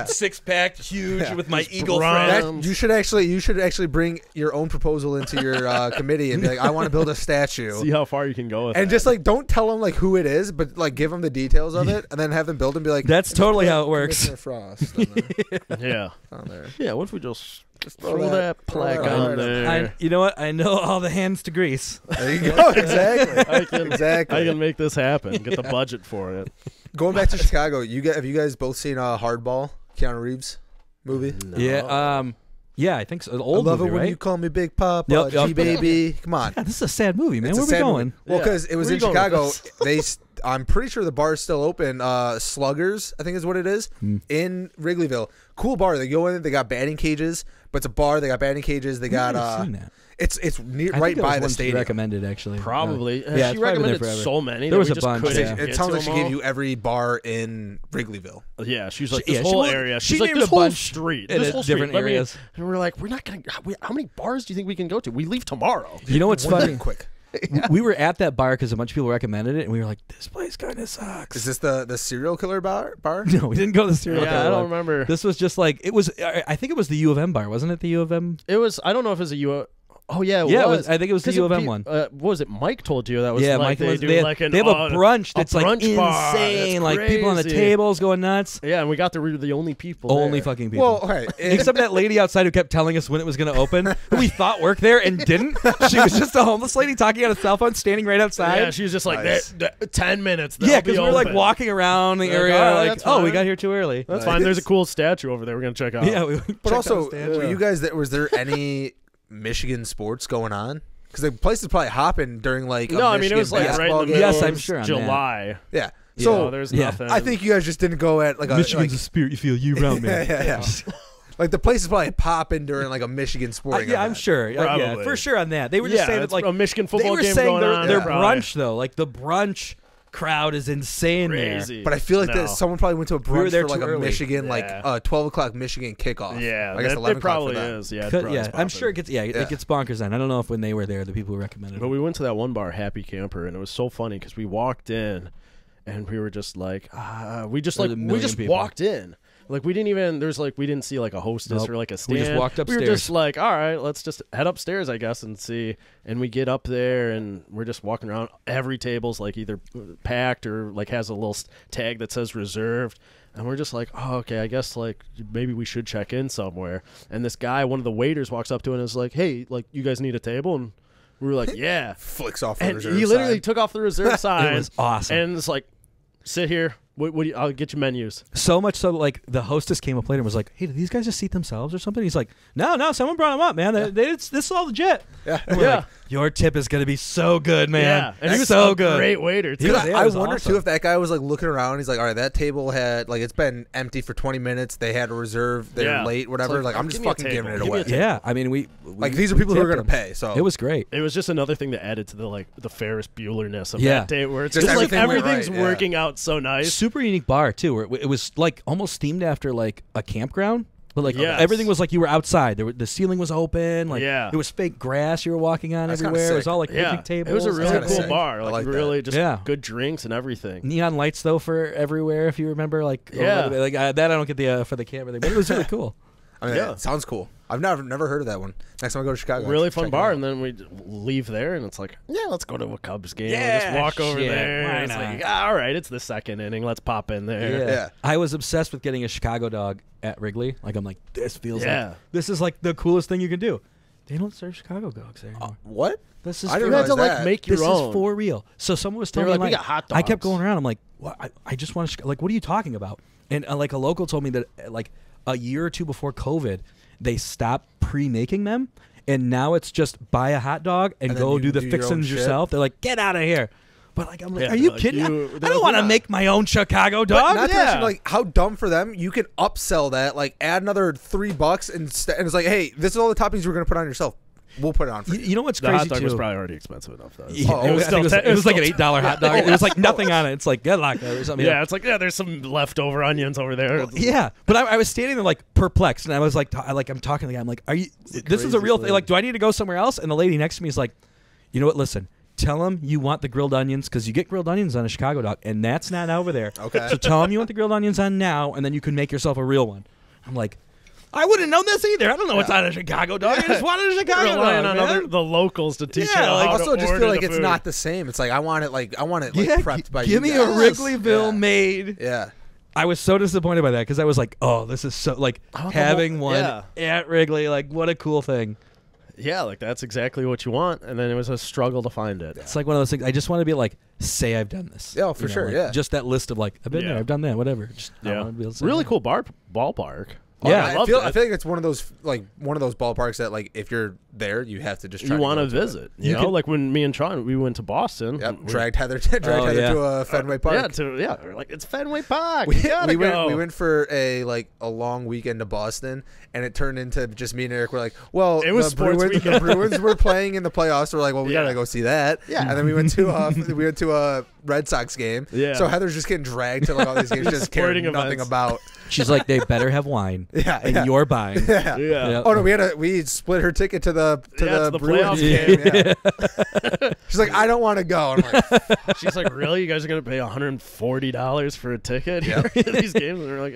six pack, huge with my eagle bronze. friend. That, you should actually bring your own proposal into your committee and be like, I want to build a statue. See how far you can go with And that. just like don't tell them like who it is, but like give them the details of it, and then have them build and be like, That's totally how it works. Commissioner Frost on there. yeah. On there. Yeah, what if we just throw throw that that plaque right on on there? You know what? I know all the hands to grease. There you go. Exactly. I can, Exactly. I can make this happen. Get the budget for it. Going back to Chicago, have you guys both seen Hardball, Keanu Reeves movie? Yeah, I think so. An I old love movie, it when right? you call me Big Papa, Yep, yep. G baby. Come on. God, this is a sad movie, man. It's a Where are we sad going? movie. Well, Yeah. because it was Where in you going with Chicago. this? I'm pretty sure the bar is still open. Sluggers, I think is what it is, in Wrigleyville. Cool bar. They go in. They got batting cages, but it's a bar. They got batting cages. They got. I've seen that. It's near, I right think it was by one the she stadium. recommended actually. Probably. Yeah, She it's probably been there recommended forever. so many. There that was we a just bunch, couldn't yeah. get It sounds to like she them gave all. you every bar in Wrigleyville. Yeah, she's like She- this yeah, she whole went- area. she She's like named this a whole bunch street. in This whole street. different Let me- areas. And we're like, we're not gonna. How many bars do you think we can go to? We leave tomorrow. You know what's One funny? thing quick. We were at that bar because a bunch of people recommended it, and we were like, "This place kind of sucks." Is this the serial killer bar? No, we didn't go to the serial Yeah, killer I don't one. remember. This was just like it was. I think it was the U of M bar, wasn't it? The U of M. It was. I don't know if it was a U. Oh yeah, Yeah, it was. was- I think it was the 'Cause U of M pe- one. What was it? Mike told you that was Yeah, like Mike. they was- do they, like an they have a brunch that's like brunch bar. insane. That's Like people on the crazy. tables going nuts. Yeah, and we got there. We were the only people. Only there. fucking people. Well, okay. Except that lady outside who kept telling us when it was going to open, who we thought worked there and didn't. She was just a homeless lady talking on a cell phone, standing right outside. Yeah, she was just like Nice. 10 minutes. Yeah, because because we were like walking around the Like, area, all right, like, that's oh, we fine. got here too early. That's fine. There's a cool statue over there. We're gonna check out. Yeah, we But checked out also, the stand. were you guys, was there any Michigan sports going on? Because the place is probably hopping during like No, a I mean it was like Michigan right in the basketball middle. Yes, of I'm sure on that. July. Yeah. So So there's yeah. nothing. I think you guys just didn't go at like a Michigan's like, a spirit you feel year round, yeah, man. yeah, yeah. Like the place is probably popping during like a Michigan sporting. Yeah, I'm event. sure. Yeah, Probably. for sure on that. They were just Yeah, saying that it's like a Michigan they football were game saying going their, on. their probably. brunch though, like the brunch crowd is insane Crazy. But I feel like No. that someone probably went to a We were brunch there for like too a early. Michigan, Yeah. like 12 o'clock Michigan kickoff. Yeah, I guess it 11 o'clock probably for them. is. Yeah, there. it's Yeah, I'm popping. sure it gets. Yeah, Yeah. it gets bonkers then. I don't know if when they were there, the people who recommended But it. we went to that one bar, Happy Camper, and it was so funny because we walked in, and we were just like, we just There was a million people. walked in. Like we didn't even. There's like we didn't see like a hostess Nope. or like a We stand. just walked We were upstairs. just like, all right, let's just head upstairs, I guess, and see. And we get up there, and we're just walking around. Every table's like either packed or like has a little tag that says reserved. And we're just like, oh, okay, I guess like maybe we should check in somewhere. And this guy, one of the waiters, walks up to it and is like, hey, like you guys need a table? And we were like, yeah. Flicks off the And reserve he literally side. took off the reserve sign. It was awesome. And it's like, sit here. What do you, I'll get you menus. So much so, like the hostess came up later and was like, "Hey, did these guys just seat themselves or something?" He's like, "No, someone brought them up, man. This is all legit." Yeah. And we're like, "Your tip is gonna be so good, man. Yeah, and he was so a good." great waiter too. He was- Because yeah, I it was wonder awesome. too if that guy was like looking around. He's like, all right, that table had like it's been empty for 20 minutes. They had a reserve. They're Yeah. late, whatever. It's Like, like, I'm just give me a fucking giving table. it Give me away. a table. Yeah, I mean, we Like these are people who are tipped gonna them. pay. So It was great. It was just another thing that added to the Ferris Bueller-ness of Yeah. that day, where it's Just just like everything went everything's right, yeah. working out so nice. Super unique bar too, where it was like almost themed after like a campground. But like Yes. everything was like you were outside. The ceiling was open. Like Yeah. it was fake grass you were walking on That's kinda everywhere. It was sick. all like Yeah, picnic tables. it was a really kinda cool sick. bar. I Like, like that. really, just Yeah. good drinks and everything. Neon lights though for everywhere. If you remember, like Yeah. like that I don't get the for the camera thing, but it was really cool. I mean, Yeah. it sounds cool. I've never heard of that one. Next time I go to Chicago, Really I'll fun check it bar, out. and then we leave there, and it's like, yeah, let's go to a Cubs game. Yeah, We'll just walk over shit, there. why It's not? like, all right, it's the second inning. Let's pop in there. Yeah. I was obsessed with getting a Chicago dog at Wrigley. Like I'm like, this feels Yeah. like this is like the coolest thing you can do. They don't serve Chicago dogs there anymore. What? This is I for didn't You had to realize like that. make your this own. is for real. So someone was They were telling me like, we like, got hot I kept dogs. going around. I'm like, what? I just want to like, what are you talking about? And like a local told me that like a year or two before COVID, they stopped pre-making them, and now it's just buy a hot dog and And then go you do the do your own fixins shit? yourself. They're like, get out of here. But like, I'm like, Yeah, are you like, kidding? you- I they're don't like, want to we're make my own Chicago But dog. not to Yeah. mention, like, how dumb for them. You can upsell that, like, add another $3 and it's like, hey, this is all the toppings we're gonna put on yourself. We'll put it on for you. You know what's The crazy hot dog too? was probably already expensive enough though. Yeah, it was I think it was like an $8 hot dog. It was like nothing on it. It's like good luck or something. Yeah, it's like there's some leftover onions over there. Yeah, but I was standing there like perplexed, and I was like, I'm talking to the guy. I'm like, "Are you? This is a real thing. Like, do I need to go somewhere else?" And the lady next to me is like, "You know what? Listen, tell him you want the grilled onions because you get grilled onions on a Chicago dog, and that's not over there. Okay. So tell him you want the grilled onions on now, and then you can make yourself a real one." I'm like, I wouldn't know this either. I don't know what's on a Chicago dog. I just wanted a Chicago relying dog, on man. the locals to teach Yeah, you like, how Also, to just order feel like the it's food. not the same. It's like I want it prepped by you. Give me a guys. Wrigleyville Yeah. made. Yeah. I was so disappointed by that because I was like, oh, this is so like having one at Wrigley. Like, what a cool thing. Yeah, like that's exactly what you want, and then it was a struggle to find it. It's like one of those things. I just want to be like, say I've done this. Yeah, for sure, like, yeah. Just that list of like, I've been Yeah. there, I've done that, whatever. Just, I Yeah, wanna be able to say really that. cool ballpark. Yeah, I loved feel it. like it's one of those ballparks that like if you're there, you have to just try You want to visit. You know, like when me and Tron we went to Boston. Yep, we- dragged Heather to Fenway Park. We're like it's Fenway Park. We, We gotta go. we went for a long weekend to Boston, and it turned into just me and Eric. We're like, well, It was the sports Bruins, weekend. the Bruins were playing in the playoffs. We're like, well, we Yeah. gotta go see that. Yeah. And then we went to a Red Sox game. Yeah. So Heather's just getting dragged to like all these games, just caring Sporting nothing events. about. She's like, they better have wine. Yeah, and yeah. you're buying. Yeah. Yeah. Oh no, we split her ticket to the Bruins playoff game. Yeah. She's like, I don't want to go. I'm like, She's like, really? You guys are gonna pay $140 for a ticket Yep. for these games? And we're like,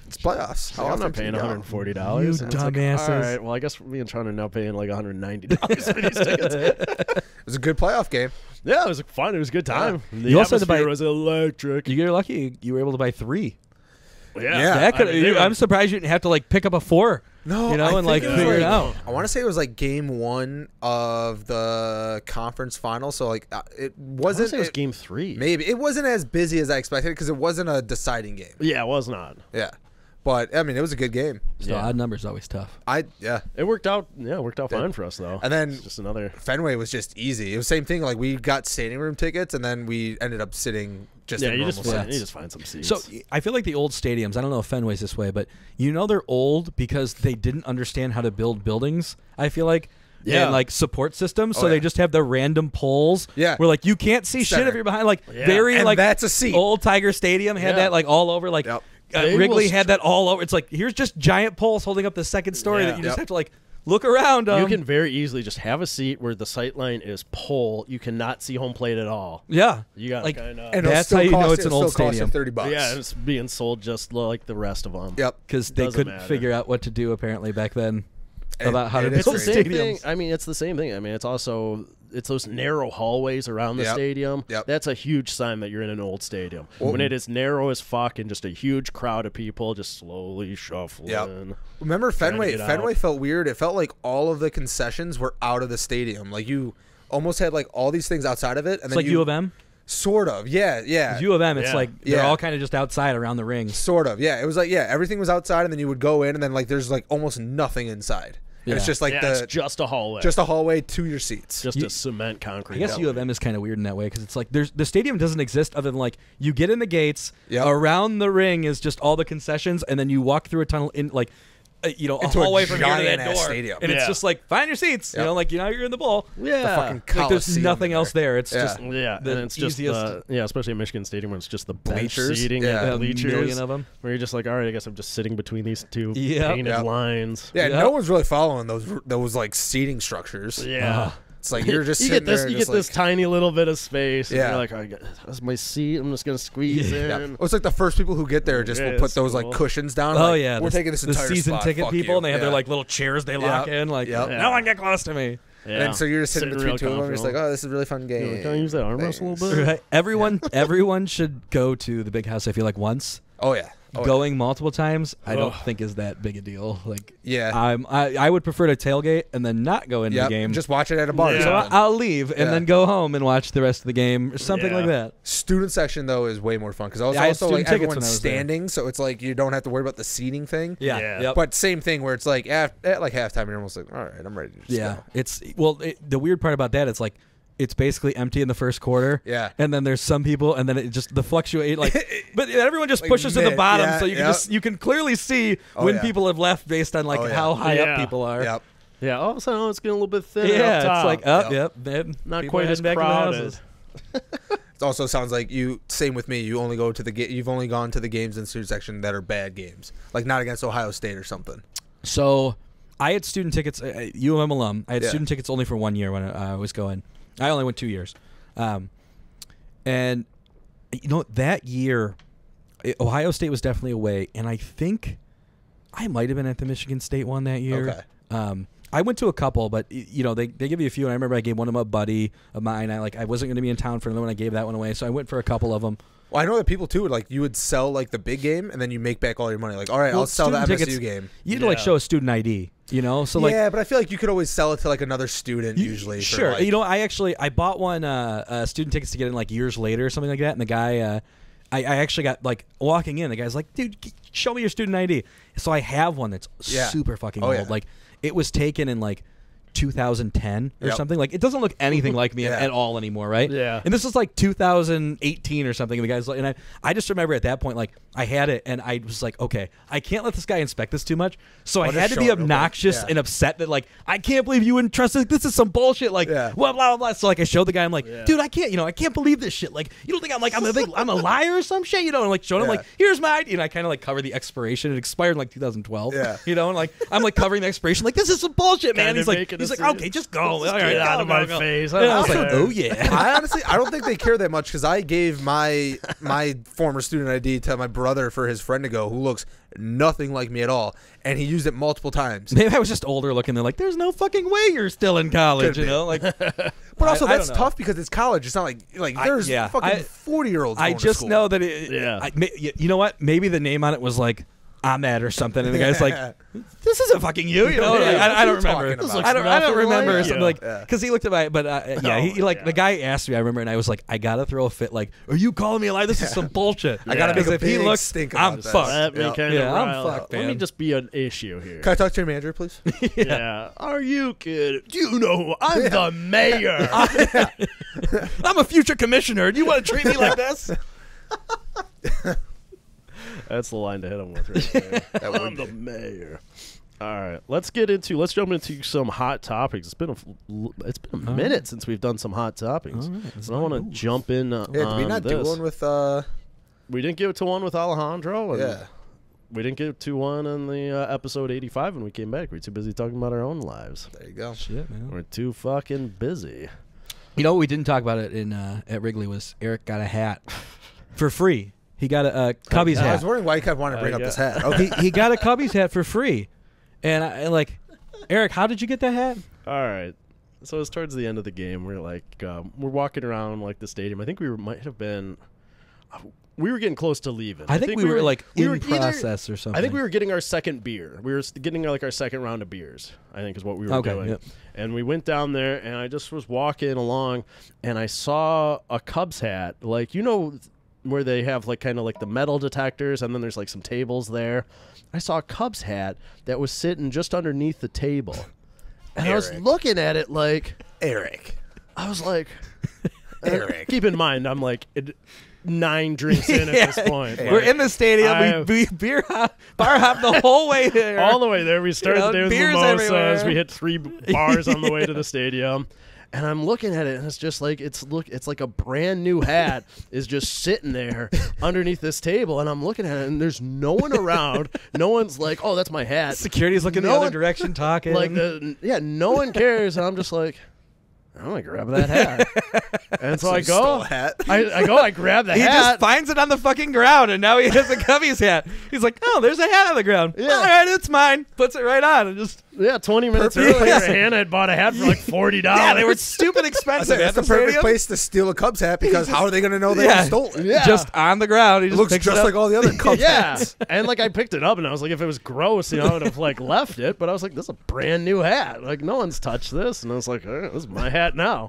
it's playoffs. How I'm often not can paying you go? $140. You And it's like, dumbasses. all right, well, I guess me and Tron are now paying like $190 for these tickets. It was a good playoff game. Yeah, it was fun. It was a good time. The You also had to atmosphere buy- was electric. You get lucky. You were able to buy 3. Yeah. That could. I mean, I'm surprised you didn't have to like pick up a 4. No, you know, I and like think it was figure it like- out. I want to say it was like game 1 of the conference final. So like it I wasn't. it was game 3. Maybe it wasn't as busy as I expected because it wasn't a deciding game. Yeah, it was not. Yeah, but I mean it was a good game. So Yeah. odd numbers always tough. It worked out. Yeah, it worked out fine for us though. And then It's just another. Fenway was just easy. It was the same thing. Like we got standing room tickets, and then we ended up sitting just Yeah, in you normal just seats. find some seats. So I feel like the old stadiums. I don't know if Fenway's this way, but you know they're old because they didn't understand how to build buildings. I feel like. Yeah. And like support systems, so Oh, they yeah. just have the random poles. Yeah. Where like you can't see shit Center. if you're behind. Like Yeah. very And like that's a seat. Old Tiger Stadium had Yeah. that like all over. Like Yep. They Wrigley will had that all over. It's like here's just giant poles holding up the second story Yeah. that you just Yep. have to like look around. you can very easily just have a seat where the sight line is pole. You cannot see home plate at all. Yeah. You got Like, kind of. And it'll That's still how you know cost- it's an it'll old still cost you stadium. $30. Yeah, it's being sold just like the rest of them. Yep. Because they Doesn't couldn't matter. figure out what to do apparently back then And- about how to and build It's the It's same stadiums. thing. I mean, it's the same thing. I mean, it's also those narrow hallways around the Yep. stadium. Yep. That's a huge sign that you're in an old stadium. Well- when it is narrow as fuck and just a huge crowd of people just slowly shuffling. Yep. Remember Fenway? get out. Fenway felt weird. It felt like all of the concessions were out of the stadium. Like you almost had like all these things outside of it, and It's then like you U of M. sort of, yeah. 'Cause U of M, it's Yeah. like they're Yeah. all kind of just outside around the ring. Sort of, yeah. It was like everything was outside, and then you would go in, and then like there's like almost nothing inside. And it's Yeah. just like It's just a hallway. just a hallway to your seats. Just You- a cement concrete. I guess hallway. U of M is kind of weird in that way because it's like the stadium doesn't exist other than like you get in the gates, Yep. around the ring is just all the concessions, and then you walk through a tunnel in like a Into a hallway from here to that giant-ass door, stadium. and it's Yeah. just like find your seats. Yep. You know, like you're in the bowl. Yeah. The fucking Like there's Coliseum nothing in else there. It's Yeah. just Yeah, the and it's just easiest- especially at Michigan Stadium where it's just the bench Bleachers. seating Yeah. and a the bleachers, million of them. where you're just like, all right, I guess I'm just sitting between these two Yep. painted Yep. lines. Yeah, Yep. no one's really following those like seating structures. Yeah. It's like you're just you sitting get this there you just get this like- tiny little bit of space. Yeah. And you're like, all right, that's my seat. I'm just gonna squeeze Yeah. in. It's like the first people who get there just Yeah, will put it's those cool. like cushions down. Oh like, yeah, we're taking this the entire season spot. ticket Fuck people, you. and they have their Yeah. like little chairs they lock in. Like Yep. no one get close to me. Yeah. And so you're just sitting between real two of them, just like, comfortable. oh, this is a really fun You're game. like, can I use that arm wrestle a little bit? Right. Everyone should go to the big house. I feel like once. Oh yeah. Oh, Going multiple times, I don't Ugh. think is that big a deal. Like, Yeah. I would prefer to tailgate and then not go into Yep, the game. just watch it at a bar. or Yeah. so something. I'll leave and Yeah. then go home and watch the rest of the game or something Yeah. like that. Student section though is way more fun because Yeah, I had also student like tickets when everyone's I was there. standing, so it's like you don't have to worry about the seating thing. Yeah. Yep. But same thing where it's like at like halftime, you're almost like, all right, I'm ready to just yeah. go. It's the weird part about that. It's like it's basically empty in the first quarter. Yeah. And then there's some people, and then it just the fluctuate like, but everyone just Like pushes to the mid, bottom, yeah, so you can yep. you can clearly see Oh, when yeah. people have left based on like Oh, yeah. how high Yeah. up people are. Yep. Yeah, all of a sudden, it's getting a little bit thinner. Yeah, up top. it's like up, Yep. yep. Not People quite are as heading back to the crowded. houses. It also sounds like you. Same with me. You only go to you've only gone to the games in student section that are bad games, like not against Ohio State or something. So I had student tickets. U of M alum. I had Yeah. student tickets only for 1 year when I was going. I only went 2 years, and that year, Ohio State was definitely away, and I think I might have been at the Michigan State one that year. Okay. I went to a couple, but they give you a few, and I remember I gave one to a buddy of mine. I wasn't going to be in town for another one. I gave that one away, so I went for a couple of them. Well, I know that people too would you would sell like the big game and then you make back all your money. Like, all right, I'll sell the student MSU tickets, game. You had to show a student ID, So Yeah, but I feel like you could always sell it to like another student usually. Sure. For, I bought one student tickets to get in like years later or something like that, and the guy I actually got walking in. The guy's like, "Dude, show me your student ID." So I have one that's super fucking old. Yeah. Like it was taken in 2010 or Yep. something. It doesn't look anything like me at all anymore, right? Yeah. And this is 2018 or something. And the guy's and I just remember at that point, I had it and I was like, okay, I can't let this guy inspect this too much. So I I'll had just to be show it real quick. obnoxious Yeah. and upset that I can't believe you wouldn't trust this. This is some bullshit. Yeah. Blah blah blah. So I showed the guy. I'm like, dude, I can't believe this shit. You don't think I'm a liar or some shit? And showing him here's my. I kind of cover the expiration. It expired in 2012. Yeah. And I'm covering the expiration. This is some bullshit, man. Kinda He's making a like, scene. okay, just go. All right, Get out go, of my go, go. face. And I was like, Okay. oh yeah. I don't think they care that much because I gave my former student ID to my brother for his friend to go, who looks nothing like me at all, and he used it multiple times. Maybe I was just older looking. They're like, there's no fucking way you're still in college, Could be. But also, I that's don't know. tough because it's college. It's not like there's fucking 40-year-olds. I just know that Yeah. you know what? Maybe the name on it was Ahmed or something, and the guy's like, "This isn't fucking you," Yeah, I don't what are you remember. talking about? I don't Nothing remember like something you. because he looked at my, but the guy asked me. I remember, and I was like, I gotta throw a fit. Are you calling me a liar? This is some bullshit. I gotta because make a if he big looks, stink about I'm this. fucked. Let me kind of Yeah, I'm rile fucked, up. Let me man. just be an issue here. Can I talk to your manager, please? Yeah. Are you kidding? Do you know who I'm the mayor? I'm a future commissioner. Do you want to treat me like this? That's the line to hit him with right there. I'm the mayor. All right, let's jump into some hot topics. It's been a minute since we've done some hot topics. Right, so I want to jump in Yeah, did we not do one with? We didn't get to one with Alejandro. And Yeah. we didn't get to one in the episode 85 when we came back. We were too busy talking about our own lives. There you go. Shit, man. We're too fucking busy. You know what we didn't talk about it in at Wrigley was Eric got a hat for free. He got a Cubbies I hat. was wondering why you kept wanting to bring up this hat. Okay. he got a Cubbies hat for free, and I Eric, how did you get that hat? All right. So it was towards the end of the game. We're we're walking around the stadium. I think we might have been. We were getting close to leaving. I think we were in either- process or something. I think we were getting our second beer. We were getting our second round of beers, I think is what we were doing. Yep. And we went down there, and I just was walking along, and I saw a Cubs hat. Where they have the metal detectors, and then there's some tables there. I saw a Cubs hat that was sitting just underneath the table. And I was Eric. looking at it Eric. I was like, Eric. Keep in mind, I'm 9 drinks in at this point. We're in the stadium. We bar hop the whole way there. All the way there. We started the day with beers mimosas. everywhere. We hit 3 bars on the way to the stadium. And I'm looking at it, and it's just it's like a brand new hat is just sitting there underneath this table, and I'm looking at it, and there's no one around. No one's like, "Oh, that's my hat." Security's looking the other direction, talking. No one cares, and I'm just like, I'm gonna grab that hat. And so I Stole go, a hat. I grab the he hat. just finds it on the fucking ground, and now he has a Cubbies hat. He's like, "Oh, there's a hat on the ground. Yeah. All right, it's mine." Puts it right on, and just 20 minutes Perfect earlier, place. Hannah had bought a hat for $40. yeah, they were stupid I expensive. said, at that's the the perfect stadium. place to steal a Cubs hat because how are they going to know they stole it? Yeah. Just on the ground. He It just looks picks just it up. like all the other Cubs Yeah, hats. and I picked it up, and I was like, if it was gross, I would have left it. But I was like, this is a brand new hat. No one's touched this, and I was like, this is my hat now.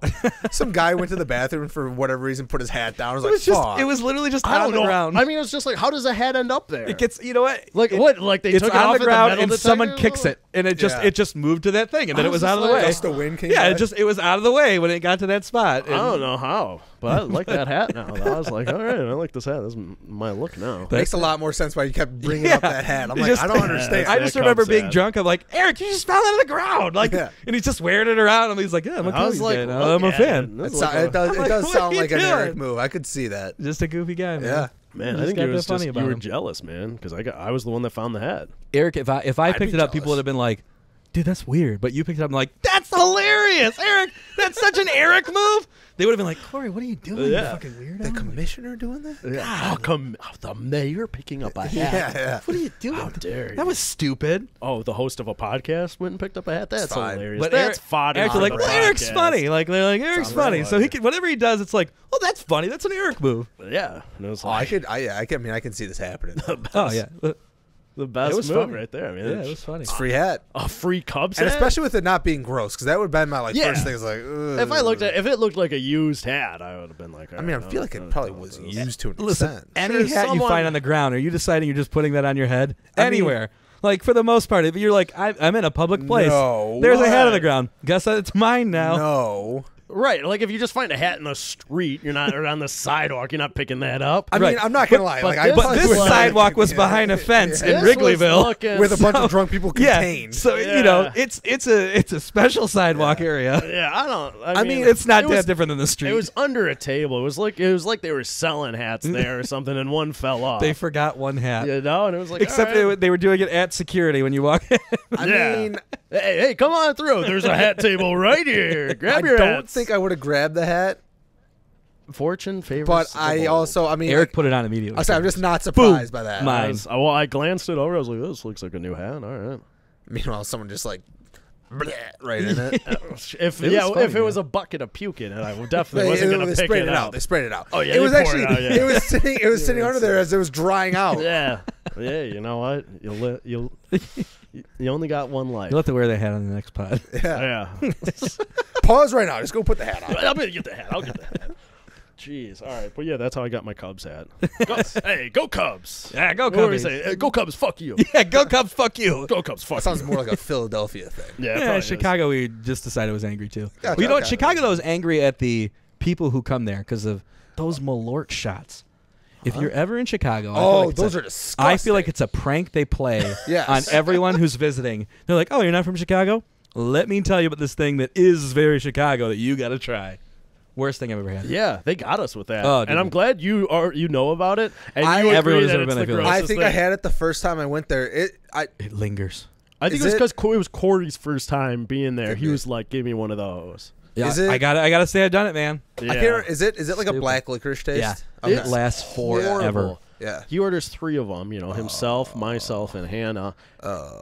Some guy went to the bathroom for whatever reason, put his hat down. I was It like, was just. fuck. It was literally just I on don't the know. ground. I mean, it was just how does a hat end up there? it gets. You know what? what? They it's took it on off the at ground, metal and someone detector? kicks it. and it just moved to that thing, and then it was out of the way. Just the wind came Yeah, by? it was out of the way when it got to that spot. I don't know how, but I like that hat now. I was like, all right, I like this hat. This is my look now. Makes a lot more sense why you kept bringing up that hat. I'm like, I don't understand. I just remember being hat. drunk. I'm like, Eric, you just fell out of the ground, like, Yeah. and he's just wearing it around, and he's like, yeah, I'm a I was Kobe like, fan. look I'm a at fan. it. It does like, what sound are like you an Eric doing? move. I could see that. Just a goofy guy, man. Yeah. Man, I Just think got it was that funny just about you were him. jealous, man, because I was the one that found the hat. Eric, if I picked be it up, people jealous. would have been like, dude, that's weird. But you picked it up, and like, that's hilarious, Eric. That's such an Eric move. They would have been like, Kory, what are you doing? You Yeah. fucking weirdo. The commissioner doing that? Yeah. How come the mayor picking up a hat? Yeah. What are you doing? How dare you? That was stupid. Oh, the host of a podcast went and picked up a hat. That's fine. hilarious. But That's Eric, fodder. Eric's for like, the well, Eric's podcast. funny. Like they're like, Eric's Sounds funny. like So he it. can whatever he does, it's like, oh, that's funny. That's an Eric move. Yeah, and it was Oh, I like could. I can see this happening. Oh yeah, the best It was move funny. right there. I mean, yeah, it was funny. It's free hat, a free Cubs and hat. especially with it not being gross, because that would have been my Yeah. first thing. Is like, if it looked like a used hat, I would have been like. I mean, I feel like it probably was used to an Listen, extent. any Sure, hat you someone- find on the ground, are you deciding you're just putting that on your head I mean- anywhere? Like for the most part, if you're like, I'm in a public place, No. there's a hat on What? the ground. Guess it's mine now. No. Right, like if you just find a hat in the street, you're not or on the sidewalk, you're not picking that up. I Right. mean, I'm not gonna lie. but Like, I this- But probably this was would- sidewalk was Yeah. behind a fence in This was Wrigleyville. looking- with a bunch of drunk people Yeah, contained. so you know it's a special sidewalk area. Yeah, I don't. I mean, it's not it that was- different than the street. It was under a table. It was like they were selling hats there or something, and one fell off. they forgot one hat. you know, and it was like Except all right. they were doing it at security when you walk in. I Yeah. mean, hey, come on through. There's a hat table right here. Grab I your don't hats. think I would have grabbed the hat, Fortune favors. but the I bold. also, I mean, Eric put it on immediately. I'm just not surprised by that. Mine. I glanced it over. I was like, this looks like a new hat. All right. Meanwhile, someone just like bleh, right in it. If It was if funny, it was a bucket of puke in it, I definitely They wasn't gonna pick sprayed it it out. up. They sprayed it out. Oh, yeah, it was they poured actually it out, yeah. it was sitting under there as it was drying out. Yeah, yeah. You know what? You only got one life. You'll have to wear that hat on the next pod. Yeah. Yeah. Pause right now. Just go put the hat on. I'm gonna get the hat. I'll get the hat. Jeez. All right. But yeah, that's how I got my Cubs hat. Hey, go Cubs. Yeah, go What do we Cubs. say? Hey, go Cubs. Fuck you. Yeah, go Cubs. Fuck you. Go Cubs. Fuck That sounds you. more like a Philadelphia thing. Yeah, it Yeah, probably is. Chicago. We just decided was angry too. Gotcha, Well, you know what? okay. Chicago though is angry at the people who come there because of those Malort shots. If you're ever in Chicago, I feel Oh, like it's those a- are disgusting. I feel like it's a prank they play Yes. on everyone who's visiting. They're like, "Oh, you're not from Chicago? Let me tell you about this thing that is very Chicago that you got to try." Worst thing I've ever had. Yeah, they got us with that, Oh, and dude. I'm glad you know about it. And I- you agree Everyone who's that ever it's been, I the feel like. grossest I think thing. I had it the first time I went there. It lingers. I think Is it was it- because it was Kory's first time being there. Could He be. was like, "Give me one of those." Yeah, Is it- I gotta say I've done it, man. Yeah. I can't. Is it like a Stupid. black licorice taste? Yeah, Okay. it lasts forever. Horrible. Yeah. He orders 3 of them, himself, myself, and Hannah.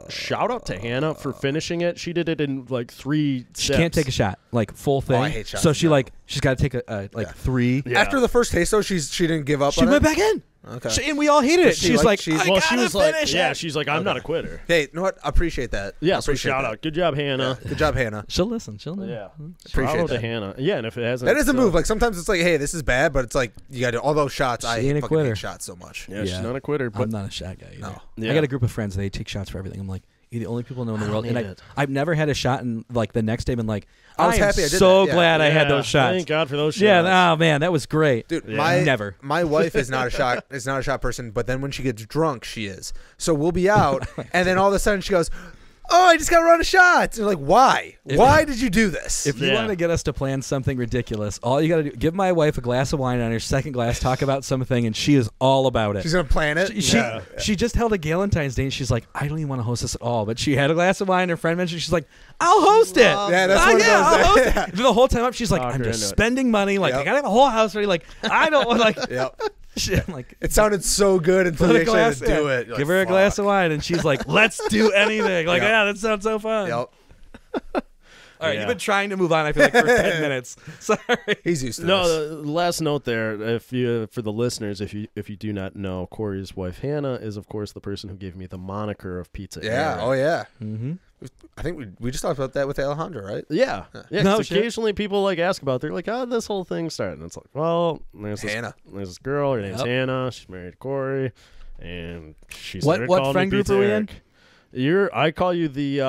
Shout out to Hannah for finishing it. She did it in like 3 She sips. can't take a shot, like full thing. I hate shots so in she general. she's got to take a Yeah. 3. Yeah. After the first taste, though, she didn't give up. She on went it? back in. Okay. And we all hated it. She She's like- like, she's- I Well, she gotta was like, finish yeah, it. she's like, I'm not a quitter. Hey, you know what? I appreciate that. Yeah, I so appreciate shout that. out. Good job, Hannah. Good job, Hannah. She'll listen. She'll know. Yeah. Appreciate Shout out to that. Hannah. Yeah, and if it hasn't. That is a move. Like sometimes it's like, hey, this is bad, but it's like you got to all those shots. I She ain't a fucking quitter. hate shots so much. Yeah, she's Yeah. not a quitter. But I'm not a shot guy either. No. Yeah. I got a group of friends. They take shots for everything. I'm like, you're the only people I know in the I world. don't And need it. I've never had a shot and like the next day been like, I was am happy I did so that, yeah. glad I had Yeah, those shots. Thank God for those shots. Yeah, oh man, that was great. Dude, Yeah. Never. My wife is not a shot. Is not a shot person. But then when she gets drunk, she is. So we'll be out, and then all of a sudden she goes, "Oh, I just got to run a shot." And like, why? Why did you do this? If you Yeah. want to get us to plan something ridiculous, all you got to do, give my wife a glass of wine on her second glass, talk about something, and she is all about it. She's gonna plan it. She just held a Galentine's Day, and she's like, I don't even want to host this at all. But she had a glass of wine. Her friend mentioned, she's like, I'll host it. Yeah, that's one of those I'll that- host it. And the whole time up, she's like, Talk I'm her just into it. spending money. Like, Yep. I got to have a whole house ready. Like, I don't want like. Yep. Shit, I'm like, It sounded so good until put you a actually had glass to do in. it. You're Give like, her a glass fuck. of wine, and she's like, let's do anything. Like, Yep. yeah, that sounds so fun. Yep. All right, Yeah. you've been trying to move on, I feel like, for 10 minutes. Sorry. He's used to No, this. the last note there, if you for the listeners, if you do not know, Kory's wife Hannah is of course the person who gave me the moniker of Pizza. Yeah. Eric. Oh yeah. Mm-hmm. I think we just talked about that with Alejandro, right? Yeah. Yeah. No 'cause shit. occasionally people like ask about. They're like, "Oh, this whole thing started." And it's like, well, there's Hannah. this girl. Her name's Yep. Hannah. She's married to Kory, and she What started calling friend me group Pizza are we in? Eric. I call you the.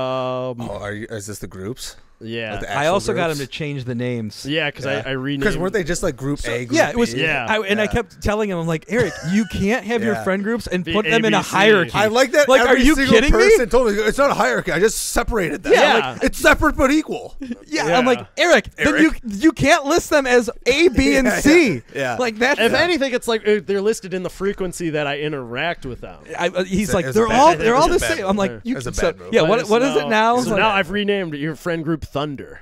Is this the groups? Yeah. Like the I actual also got him groups? to change the names. Yeah, because I renamed. Because weren't they just like group A, group Yeah, it was. B? Yeah. I kept telling him, I'm like, Eric, you can't have your Yeah. friend groups and The put them in a ABC. hierarchy. I like that. Like, every are you single kidding me? person told me it's not a hierarchy. I just separated them. Yeah. like, it's separate but equal. Yeah, I'm like, Yeah. Eric, then you can't list them as A, B, and C. Yeah. Like that's If anything, it's like they're listed in the frequency that I interact with them. he's It's a- like, it's a they're bad- all it's a the bad same. I'm like, move. you It's a so- bad move. yeah. But What is it now? So It's like- now I've renamed your friend group Thunder.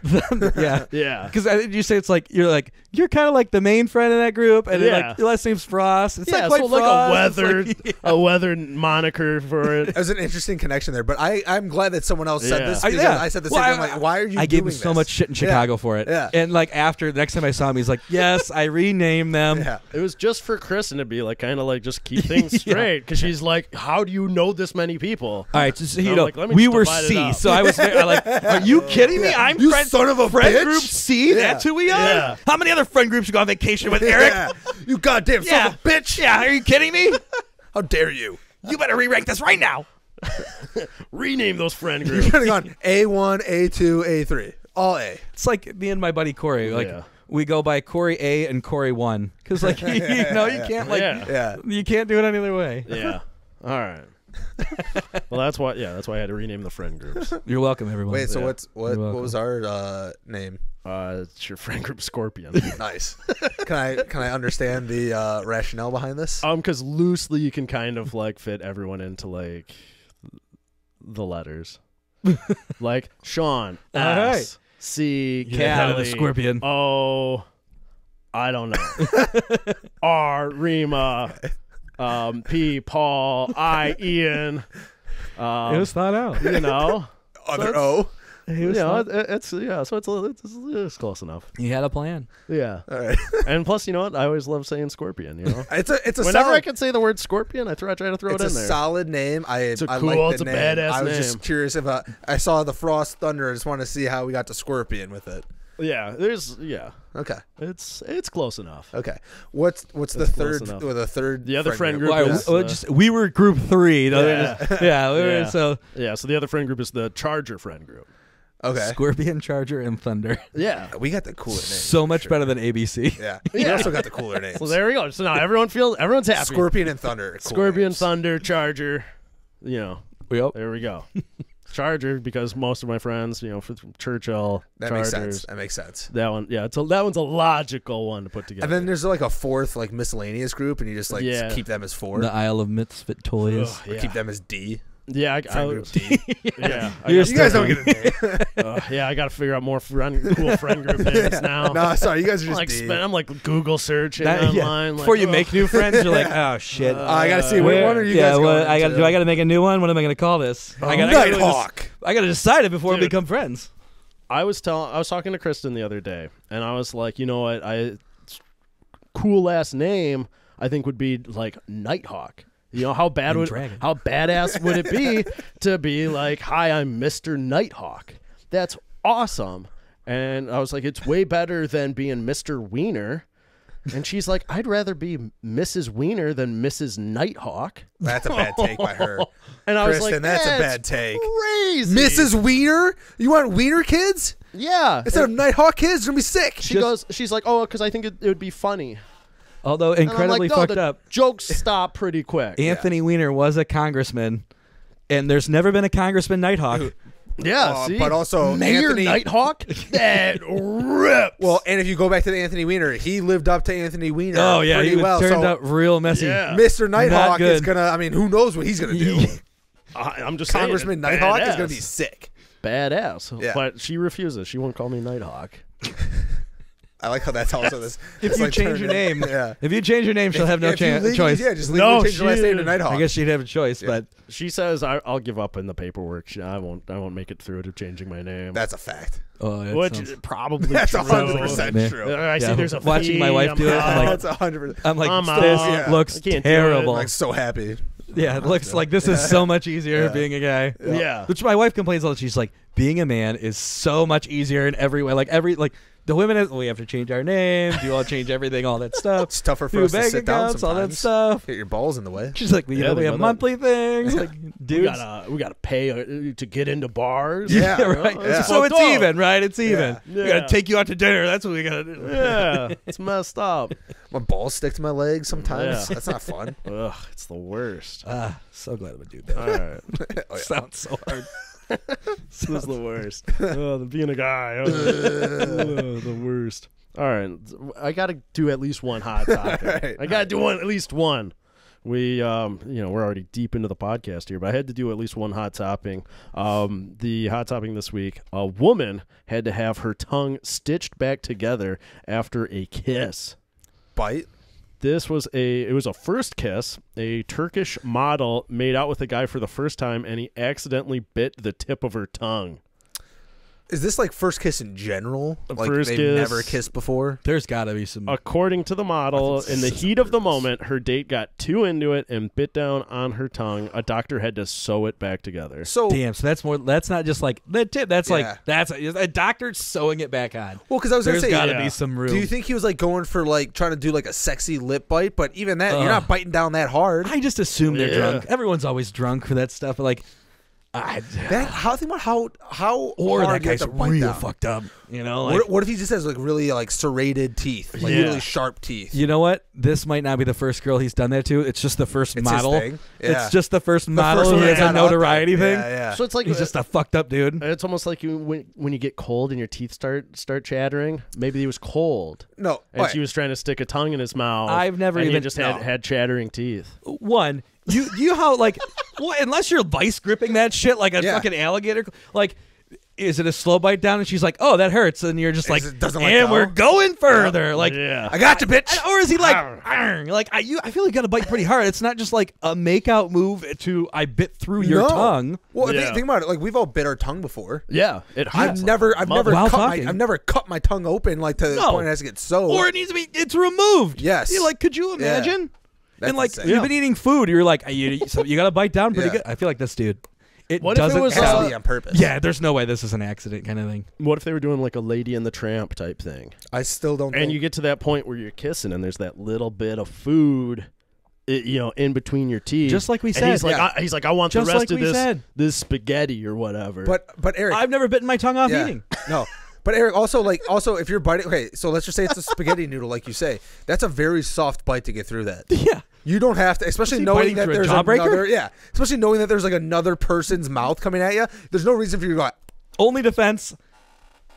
yeah. Yeah. Because you say it's like you're kind of like the main friend in that group, and then, Yeah. like your last name's Frost. It's Yeah, not quite so like Frost. a weathered, It's like, a weathered moniker for it. It was an interesting connection there, but I'm glad that someone else said Yeah. this I- because yeah. I said the Well, same thing. I'm like, why are you I gave doing him so this? much shit in Chicago for it. Yeah. And like after the next time I saw him, he's like, "Yes, I renamed them." Yeah. It was just for Kristen to be like, kind of like, just keep things Yeah. straight. Because she's like, how do you know this many people? All right, just so you I'm know, like, let me we just were divide it C, up. so I was like, "Are you kidding me? I'm You friend, son of a friend bitch. group C. Yeah. That's who we are. Yeah. How many other friend groups you go on vacation with, Eric? Yeah. You goddamn son of a bitch. Yeah, are you kidding me? How dare you? You better re-rank this right now. Rename those friend You groups. should have gone A1, A2, A3. All A. It's like me and my buddy Kory. Like Yeah. we go by Kory A and Kory 1 because like you know you can't like Yeah. Yeah. you can't do it any other way. Yeah. All right. Well, that's why I had to rename the friend groups. You're welcome, everyone. Wait, so Yeah. what welcome. was our name? It's your friend group Scorpion. Nice. Can I understand the rationale behind this? Because loosely you can kind of like fit everyone into like the letters, like Sean, All right. S, C, You're the head of the Callie, Scorpion. O, I don't know, R, Rima, P, Paul, I, Ian. It was thought out. You know, Other so O. It was so thought- it's close enough. You had a plan. Yeah, All right. and plus, you know what? I always love saying Scorpion. You know, It's a whenever solid, I can say the word Scorpion, I try to throw it's it a in there. solid name. I a I cool- like it's the a name. badass I was name. just curious if I saw the Frost Thunder. I just want to see how we got to Scorpion with it. Yeah, Okay. it's close enough. Okay. What's the That's close third enough. or the third? The other friend group Why, is, we were group 3. No, Yeah. yeah, we were, Yeah. so Yeah, so the other friend group is the Charger friend group. Okay. Scorpion, Charger, and Thunder. Yeah. We got the cooler names. So much better than ABC. Yeah. We also got the cooler names. So there we go. So now everyone's happy. Scorpion and Thunder. Cool Scorpion, names. Thunder, Charger. You know, Yep. there we go. Charger, because most of my friends, you know, from Churchill, That Chargers. makes sense. That makes sense. That one, yeah. That one's a logical one to put together. And then there's like a fourth like miscellaneous group, and you just like Yeah. keep them as 4. The Isle of Misfit Toys. Ugh, Or yeah. keep them as D. Yeah, I Friend group D. yeah. You're You guys don't get a name. Yeah, I got to figure out more cool friend group names now. No, sorry. You guys are I'm just like, D. I'm like Google searching That- yeah. online. Before like, you ugh. make new friends, you're like, oh shit. I gotta see. Where- What one are you yeah, guys what, going I got. into? Do I got to make a new one? What am I going to call this? I got Nighthawk. I got to decide it before we Dude. become friends. I was talking to Kristen the other day, and I was like, you know what, cool ass name I think would be like Nighthawk. You know how badass would it be to be like, hi, I'm Mr. Nighthawk? That's awesome. And I was like, it's way better than being Mr. Wiener. And she's like, I'd rather be Mrs. Wiener than Mrs. Nighthawk. That's a bad take by her. And I was Kristen, like, that's a bad take. Crazy, Mrs. Wiener? You want Wiener kids? Yeah. Instead of Nighthawk kids? You're gonna be sick. She's like, oh, because I think it would be funny. Although And I'm incredibly like, no, fucked the up. Jokes stop pretty quick. Anthony Weiner was a congressman, and there's never been a congressman Nighthawk. Yeah, see? But also Mayor Anthony Nighthawk? That rips. Well, and if you go back to the Anthony Weiner, he lived up to Anthony Weiner. Oh yeah, pretty he well. turned so out real messy. Yeah. Mr. Nighthawk is good. gonna. I mean, who knows what he's gonna do? I'm just Congressman saying, Nighthawk is badass. gonna be sick. Badass. Yeah. But she refuses. She won't call me Nighthawk. I like how that's also this. If it's you like change your turned- name, Yeah. if you change your name, she'll have no If you legally- choice. Yeah, just No, legally change your last name to she- Nighthawk. I guess she'd have a choice, but She says I'll give up in the paperwork. I won't make it through to changing my name. That's a fact. oh, that Which sounds- is probably That's true. 100% Yeah. true. I see Yeah, there's a watching fee, my wife do it, I'm out. like- That's 100%. I'm like, I'm this out. Yeah. looks I can't do it. terrible. Like so happy. Yeah, it looks like this is so much easier Yeah. being a guy. Yeah. Which my wife complains all the time. She's like, being a man is so much easier in every way. Like the women, we have to change our name, do all change everything, all that stuff. It's tougher for do us to bank sit down accounts, all that sometimes. stuff. Get your balls in the way. She's like, we have monthly things. Like, We dudes. gotta pay to get into bars. Yeah, right. Yeah. So it's even, right? It's even. Yeah. We gotta take you out to dinner. That's what we gotta do. Yeah, it's messed up. My balls stick to my legs sometimes. Yeah. That's not fun. Ugh, it's the worst. So glad I'm a dude. All right, Oh, yeah. Sounds so hard. this is the worst. Oh, being a guy, the worst. All right, I got to do at least one hot topic. Right. I got to do at least one. We, we're already deep into the podcast here, but I had to do at least one hot topping. The hot topping this week: a woman had to have her tongue stitched back together after a kiss. Bite. This was it was a first kiss. A Turkish model made out with a guy for the first time, and he accidentally bit the tip of her tongue. Is this like first kiss in general? Like first they've kiss. never kissed before? There's gotta be some. According to the model, in the heat of the moment, her date got too into it and bit down on her tongue. A doctor had to sew it back together. So Damn, so that's not just like the tip. That's Yeah. like that's a doctor sewing it back on. well, because I was gonna There's say, gotta yeah. be some room. do you think he was like going for like trying to do like a sexy lip bite? But even that, you're not biting down that hard. I just assume they're Yeah. drunk. Everyone's always drunk for that stuff. But like, Think about how or hard that you have guy's to bite real down. fucked up. You know, like, What if he just has like really like serrated teeth, like Yeah. really sharp teeth? you know what? This might not be the first girl he's done that to. It's just the first It's his model. thing. Yeah. It's just the first model first who one has that a got out there. notoriety thing. Yeah, yeah. So it's like He's just a fucked up dude. it's almost like when you get cold and your teeth start chattering. Maybe he was cold, No, and wait. she was trying to stick a tongue in his mouth. I've never and he even- just no. had chattering teeth. One, you how like, well, unless you're vice gripping that shit like a Yeah. fucking alligator, like. Is it a slow bite down? And she's like, "Oh, that hurts," and you're just like, It doesn't let "And go. we're going further." Like, Yeah, I got you, bitch. or is he like, "Arr." Like I feel like you got to bite pretty hard. It's not just like a make out move to I bit through your No. tongue. Well, Yeah. think about it. Like we've all bit our tongue before. yeah. It hurts. I've never While talking. I've never cut my tongue open like to the No. point it has to get sewed. Or it needs to be, it's removed. Yes. You're like, could you imagine? That's And like, insane. you've been eating food. You're like, so you got to bite down pretty Yeah. good. I feel like this dude. It What if it doesn't was, it has to uh, be on purpose. yeah, there's no way this is an accident kind of thing. What if they were doing like a Lady and the Tramp type thing? I still don't. And think, you get to that point where you're kissing, and there's that little bit of food, in between your teeth. Just like we And said. he's like, Yeah. he's like, I want Just the rest like of we said. this spaghetti or whatever. but Eric, I've never bitten my tongue off yeah. eating. No. But Eric, also if you're biting, okay, so let's just say it's a spaghetti noodle, like you say, that's a very soft bite to get through that. Yeah. You don't have to, especially he knowing biting that through a there's jawbreaker? especially knowing that there's like another person's mouth coming at you. There's no reason for you to go, Only defense.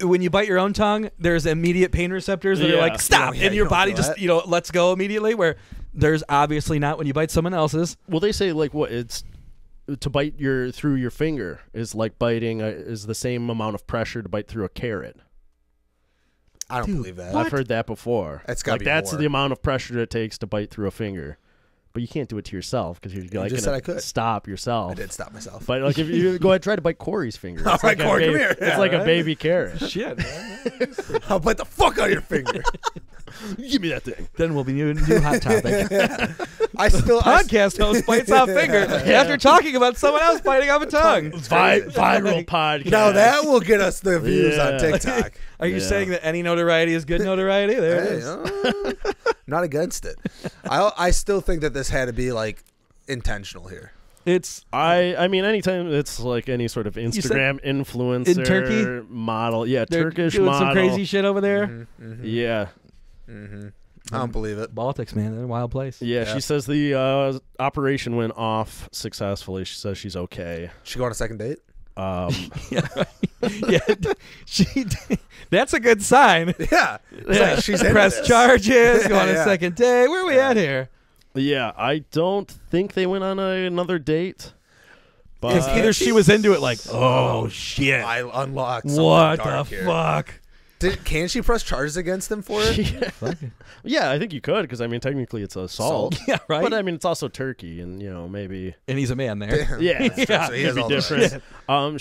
When you bite your own tongue, there's immediate pain receptors that are Yeah. like, stop. Yeah, and you your don't body feel just, that. lets go immediately, where there's obviously not when you bite someone else's. well, they say like what it's to bite through your finger is like biting is the same amount of pressure to bite through a carrot. I don't Dude, believe that. I've heard that before. That's gotta like be that's more. the amount of pressure it takes to bite through a finger. But you can't do it to yourself because you're like just gonna said I could. stop yourself. I did stop myself. But like if you go ahead try to bite Kory's finger. All It's right, like a Kory, come baby- here. It's Yeah, like a right? baby carrot. Shit, man. I'll bite the fuck out of your finger. Give me that thing. Then we'll be new hot topic. Podcast host bites off finger after talking about someone else biting off a tongue. Viral podcast. Now that will get us the views on Yeah. TikTok. Are you Yeah. saying that any notoriety is good notoriety? There it Hey, is. not against it. I still think that this had to be like intentional here. It's I mean anytime it's like any sort of said Instagram influencer in Turkey? model. Yeah, they're Turkish doing model. some crazy shit over there. Mm-hmm. Yeah. I don't believe it. Baltics, man, they're a wild place. Yeah, Yeah. she says the operation went off successfully. She says she's okay. She go on a second date? Yeah, she. That's a good sign. Yeah. It's Yeah. like she's into Press this. charges. Go on a Yeah. second day. Where are we at here? yeah, I don't think they went on another date. Because But either she was into it, like, oh shit, I unlocked something what dark the here. fuck? Can she press charges against him for it? yeah, I think you could because I mean technically it's assault. Yeah, right. But I mean it's also Turkey, and maybe And he's a man there. yeah, Yeah. So he has maybe all the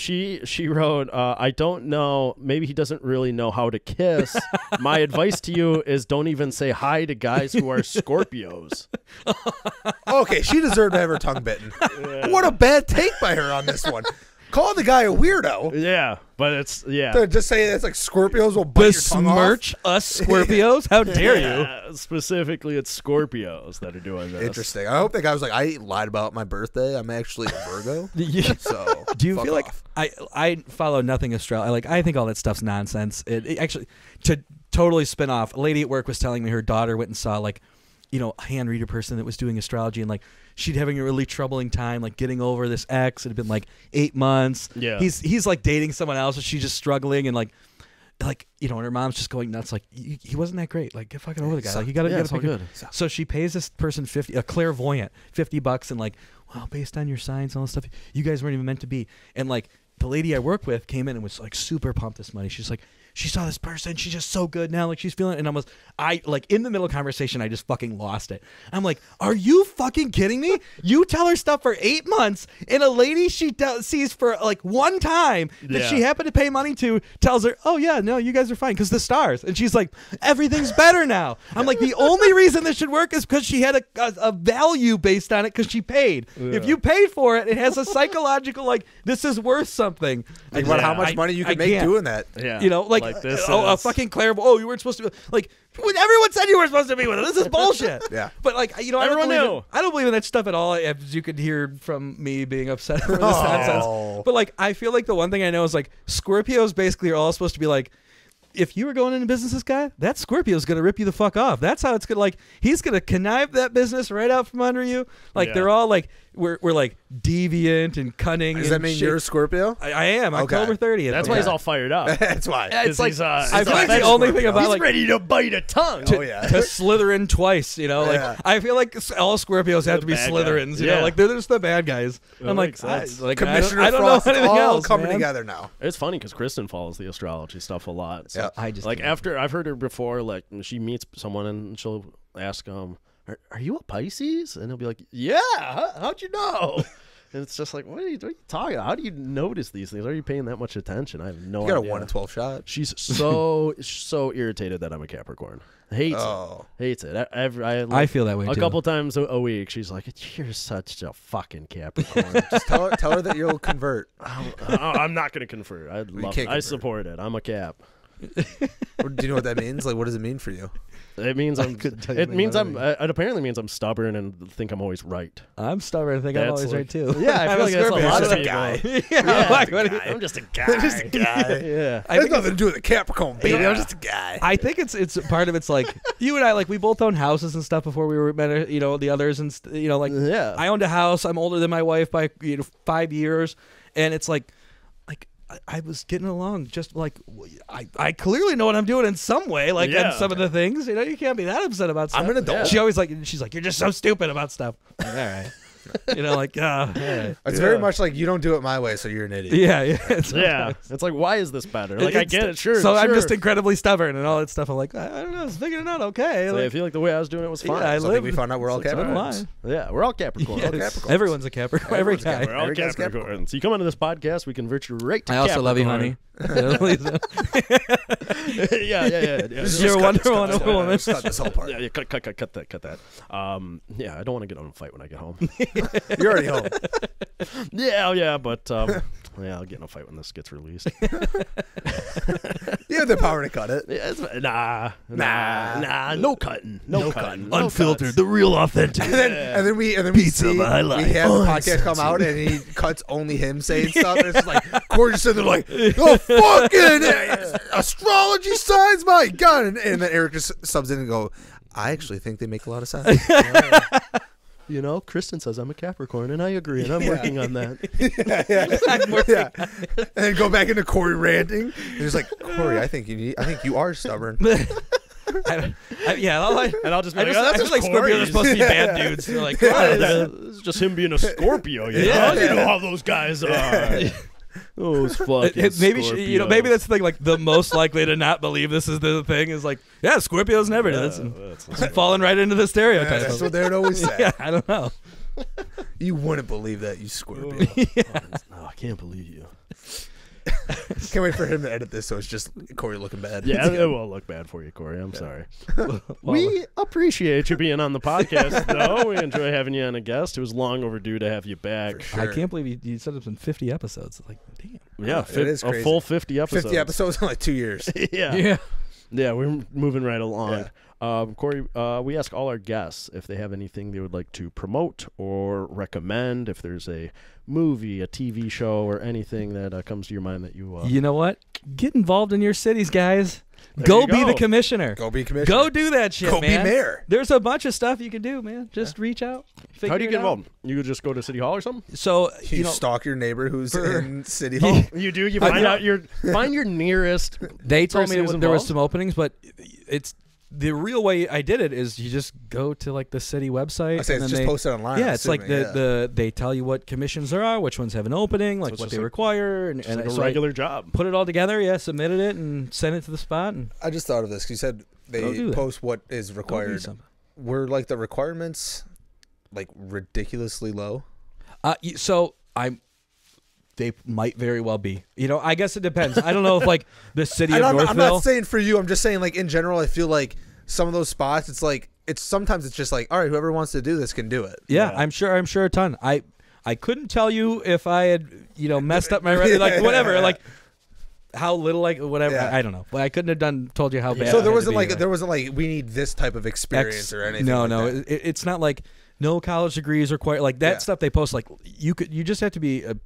different. She wrote, I don't know. Maybe he doesn't really know how to kiss. My advice to you is don't even say hi to guys who are Scorpios. Okay, she deserved to have her tongue bitten. What a bad take by her on this one. Call the guy a weirdo. Yeah, but it's Just say it's like Scorpios will bite your tongue off. Besmirch us Scorpios? How dare you? Yeah, specifically, it's Scorpios that are doing this. Interesting. I hope that guy was like, I lied about my birthday. I'm actually a Virgo. Yeah. So Do you fuck feel like off. I follow nothing astrology? Like I think all that stuff's nonsense. It actually to totally spin off. A lady at work was telling me her daughter went and saw like, a hand reader person that was doing astrology, and like she'd having a really troubling time like getting over this ex. It had been like 8 months. Yeah, he's like dating someone else, and she's just struggling, and like and her mom's just going nuts. Like he wasn't that great. Like get fucking over the guy. Like you gotta it's all pick good. So she pays this person a clairvoyant $50, and like, well, based on your signs and all this stuff, you guys weren't even meant to be. And like the lady I work with came in and was like super pumped this money. She's like, she saw this person, she's just so good now, like she's feeling it. And I like in the middle of conversation, I just fucking lost it. I'm like, are you fucking kidding me? You tell her stuff for 8 months, and a lady she sees for like one time that she happened to pay money to tells her, oh yeah, no, you guys are fine because the stars. And she's like, everything's better now. I'm like, the only reason this should work is because she had a value based on it because she paid. Yeah. If you paid for it, it has a psychological like this is worth something. Think about how much money you can make doing that. Yeah, Like this a fucking clairvoyant. Oh, you weren't supposed to be like. When everyone said you were supposed to be with it. This is bullshit. Yeah. But like I Everyone knew. I don't believe in that stuff at all. As you could hear from me being upset over this nonsense. But like I feel like the one thing I know is like Scorpios basically are all supposed to be like, if you were going into business, this guy, that Scorpio's gonna rip you the fuck off. That's how it's gonna like. He's gonna connive that business right out from under you. Like they're all like we're like deviant and cunning. Does that mean you're a Scorpio? I am. October 30th. That's why he's all fired up. That's why. It's like I feel like that's the only Scorpio. thing about He's like ready to bite a tongue. to Slytherin twice, like I feel like all Scorpios have to be bad Slytherins, guy. like they're just the bad guys. I'm like, Commissioner I don't know Frost is anything all else, coming man. together now. It's funny because Kristen follows the astrology stuff a lot. So Yeah. I just like after I've heard her before, like she meets someone and she'll ask are you a Pisces? And he'll be like, yeah, how'd you know? And it's just like, what are you talking about? How do you notice these things? Are you paying that much attention? I have no idea. You got a 1 in 12 shot. She's so irritated that I'm a Capricorn. Hates it. I feel that way a too. couple times a week. She's like, you're such a fucking Capricorn. Just tell her that you'll convert. I'm not going to convert. I support it. I'm a Cap. Do you know what that means? Like, what does it mean for you? It means it apparently means I'm stubborn and think I'm always right. I'm stubborn. I think I'm always right too. Yeah, I feel like that's a lot of a people. guy. I'm just a guy. Just a guy. Yeah. It has nothing to do with the Capricorn, baby. I'm just a guy. I think it's part of it's like you and I, like we both owned houses and stuff before we were met, the others, and Yeah. I owned a house. I'm older than my wife by 5 years, and it's like I was getting along just like I clearly know what I'm doing in some way, like on some of the things. You can't be that upset about stuff. I'm an adult. She's like, you're just so stupid about stuff. Like, all right. It's very much like you don't do it my way, so you're an idiot. Yeah. It's like, why is this better? Like, I get it, sure. So I'm sure. just incredibly stubborn and all that stuff. I'm like, I don't know, I was figuring it out okay. So I feel like the way I was doing it was fine. Yeah, I think we found out we're all Capricorns. Yeah, we're all Capricorn. Yeah, everyone's a Capricorn. Every guy. We're all Capricorns. You come into this podcast, we convert you right to I also Capricorn. love you, honey. yeah. You're a Wonder Woman. Let's cut this whole part. Yeah, cut that. Yeah, I don't want to get on a fight when I get home. You're already home. Yeah, but I'll get in a fight when this gets released. You have the power to cut it. Yeah, nah, no cutting. Unfiltered, the real authentic. And then we Pizza see, my life. we have the podcast come out and he cuts only him saying stuff. And it's just like Kory just sitting there like, oh fucking astrology signs, my God. And then Eric just subs in and go, I actually think they make a lot of sense. Kristen says I'm a Capricorn, and I agree, and I'm working on that. And then go back into Kory ranting. And he's like, Kory, I think you are stubborn. And I'll just be like, I that's just like Kory. Scorpios are supposed to be bad dudes. They're like, It's just him being a Scorpio. You know how those guys are. Those fucking maybe Scorpios. maybe that's the thing. Like the most likely to not believe this is the thing is like, yeah, Scorpios never do this, and falling right into the stereotype. That's what they would always say. Yeah, I don't know. You wouldn't believe that, you Scorpio. No, I can't believe you. Can't wait for him to edit this so it's just Kory looking bad. Yeah, it will look bad for you, Kory. I'm sorry. We appreciate you being on the podcast, though. We enjoy having you on a guest. It was long overdue to have you back. Sure. I can't believe you said it's been 50 episodes. Like, damn. Yeah, it is crazy. a full 50 episodes. 50 episodes in like 2 years. Yeah, we're moving right along. Yeah. Kory, we ask all our guests if they have anything they would like to promote or recommend, if there's a movie, a TV show, or anything that comes to your mind that you... You know what? Get involved in your cities, guys. There Go you be go. the commissioner. Go be commissioner. Go do that shit, Go man. be mayor. There's a bunch of stuff you can do, man. Just reach out. How do you figure get it out. involved? You could just go to City Hall or something? So, You know, stalk your neighbor who's in City Hall. You do? You find your nearest... they told me person who's there was involved? some openings, but it's the real way I did it is you just go to like the city website. I say and it's then just posted online. Yeah, I'm it's like assuming, they tell you what commissions there are, which ones have an opening, like it's what just they like- require, and Like a so I regular job. put it all together. Yeah, submitted it and sent it to the spot. And I just thought of this. You said Go do they that. post what is go do required. something. Were like the requirements like ridiculously low? So they might very well be. You know, I guess it depends. I don't know if like the city of I'm Northville. not saying for you. I'm just saying like in general. I feel like some of those spots. It's like sometimes it's just like, all right, whoever wants to do this can do it. Yeah, Yeah. I'm sure a ton. I couldn't tell you if I had messed up my like whatever like how little like whatever Yeah. I don't know. But I couldn't have told you how bad. So it there had to wasn't be, like we need this type of experience or anything. No, like no, that. it's not like no college degrees required. Like that Yeah. stuff they post. Like you just have to be a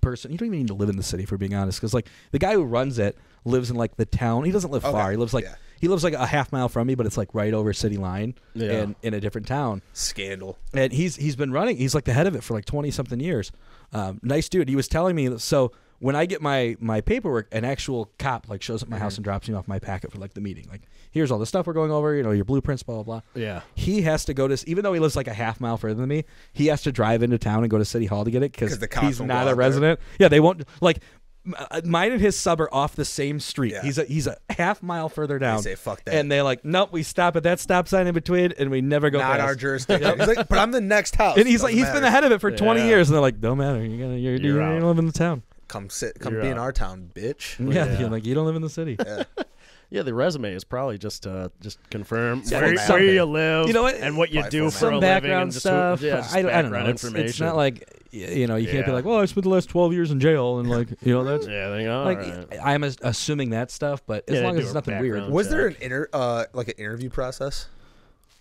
person. You don't even need to live in the city, for being honest, because like the guy who runs it lives in like the town. He doesn't live Okay. far. He lives like Yeah. he lives like a half mile from me, but it's like right over city line Yeah. and in a different town. Scandal. And he's been running. He's like the head of it for like 20 something years. Nice dude. He was telling me so. When I get my paperwork, an actual cop like shows up at my house and drops me off my packet for like the meeting. Like, here's all the stuff we're going over. Your blueprints, blah blah blah. Yeah. He has to go to, even though he lives like a half mile further than me, he has to drive into town and go to City Hall to get it because 'Cause the cops he's won't not go a out resident. Yeah, they won't like. Mine and his sub are off the same street. Yeah. He's a half mile further down. They say fuck that. And they're like, nope, we stop at that stop sign in between, and we never go Not past. our jurisdiction. He's like, but I'm the next house. And he's like, Doesn't he's been matter. the head of it for 20 Yeah. years, and they're like, don't matter. You're You're you out. don't live in the town. Come You're be in out. our town, bitch. Yeah, Yeah. you're like, you don't live in the city. Yeah, the resume is probably just confirm Yeah, where formatting. you live, You know what? and what you Probably do for Some a living, background and just stuff. just I don't know. background It's information. not like you can't be Yeah. like, well, I spent the last 12 years in jail, and like that's Yeah, they go, like all right. I'm assuming that stuff, but as Yeah, they long do as it's a nothing weird. background. Was there check. an interview process?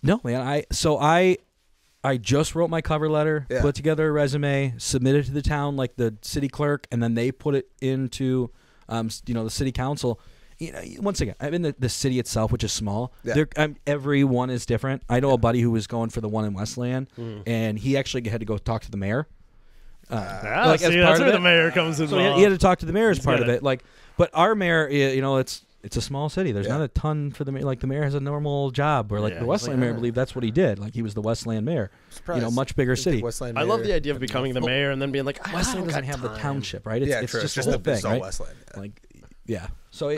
No, man. I just wrote my cover letter, Yeah. put together a resume, submitted to the town, like the city clerk, and then they put it into, the city council. Once again, I'm in the city itself, which is small. Yeah. Everyone is different. I know a buddy who was going for the one in Westland, and he actually had to go talk to the mayor. Ah, like, as see, part that's of where the it. mayor comes in. So he had to talk to the mayor as part of gotta- it. Like, but our mayor, it's a small city. There's Yeah. not a ton for the mayor. Like the mayor has a normal job, where like Yeah, the he's Westland like, mayor, I "Ah." believe that's what he did. Like he was the Westland mayor. Surprised. Much bigger city. Westland I love the mayor. idea of becoming the mayor and then being like, Westland doesn't have the township, right? It's, Yeah, it's true. just It's the whole the thing, all right? Westland. Yeah. Like, yeah. So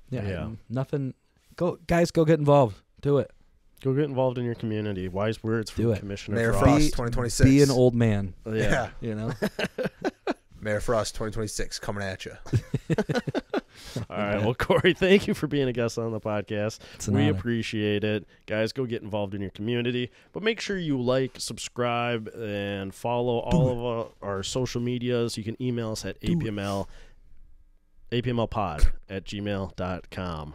Yeah. nothing. Go get involved. Do it. Go get involved in your community. Wise words from Do it. Commissioner Mayor Frost. Frost 2026. Be an old man. Yeah. Yeah. Mayor Frost 2026 coming at you. All right. Well, Kory, thank you for being a guest on the podcast. It's an We honor. appreciate it. Guys, go get involved in your community. But make sure you like, subscribe, and follow all of our social medias. You can email us at apmlpod@gmail.com.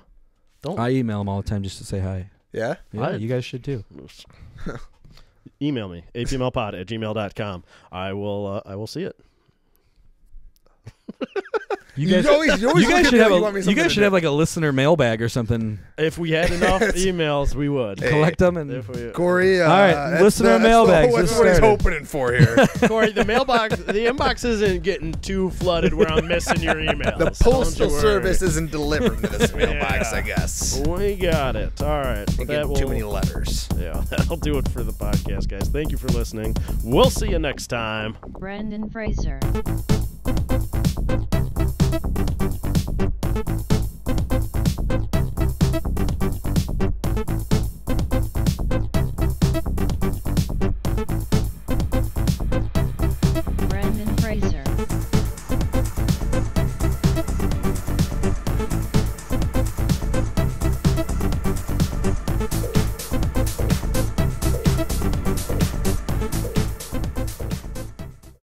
I email them all the time just to say hi. Yeah? Yeah, you guys should too. Email me, apmlpod@gmail.com. I will see it. You guys should have like a listener mailbag or something. If we had enough emails, we would. Collect them and If we, Kory, All right, that's listener mailbags, That's just what he's started. hoping for here. Kory, the inbox isn't getting too flooded where I'm missing your emails. The Don't postal you worry. service isn't delivering to this mailbox, Yeah. I guess. We got it. All right. They That get too will- many letters. Yeah, that'll do it for the podcast, guys. Thank you for listening. We'll see you next time. Brendan Fraser.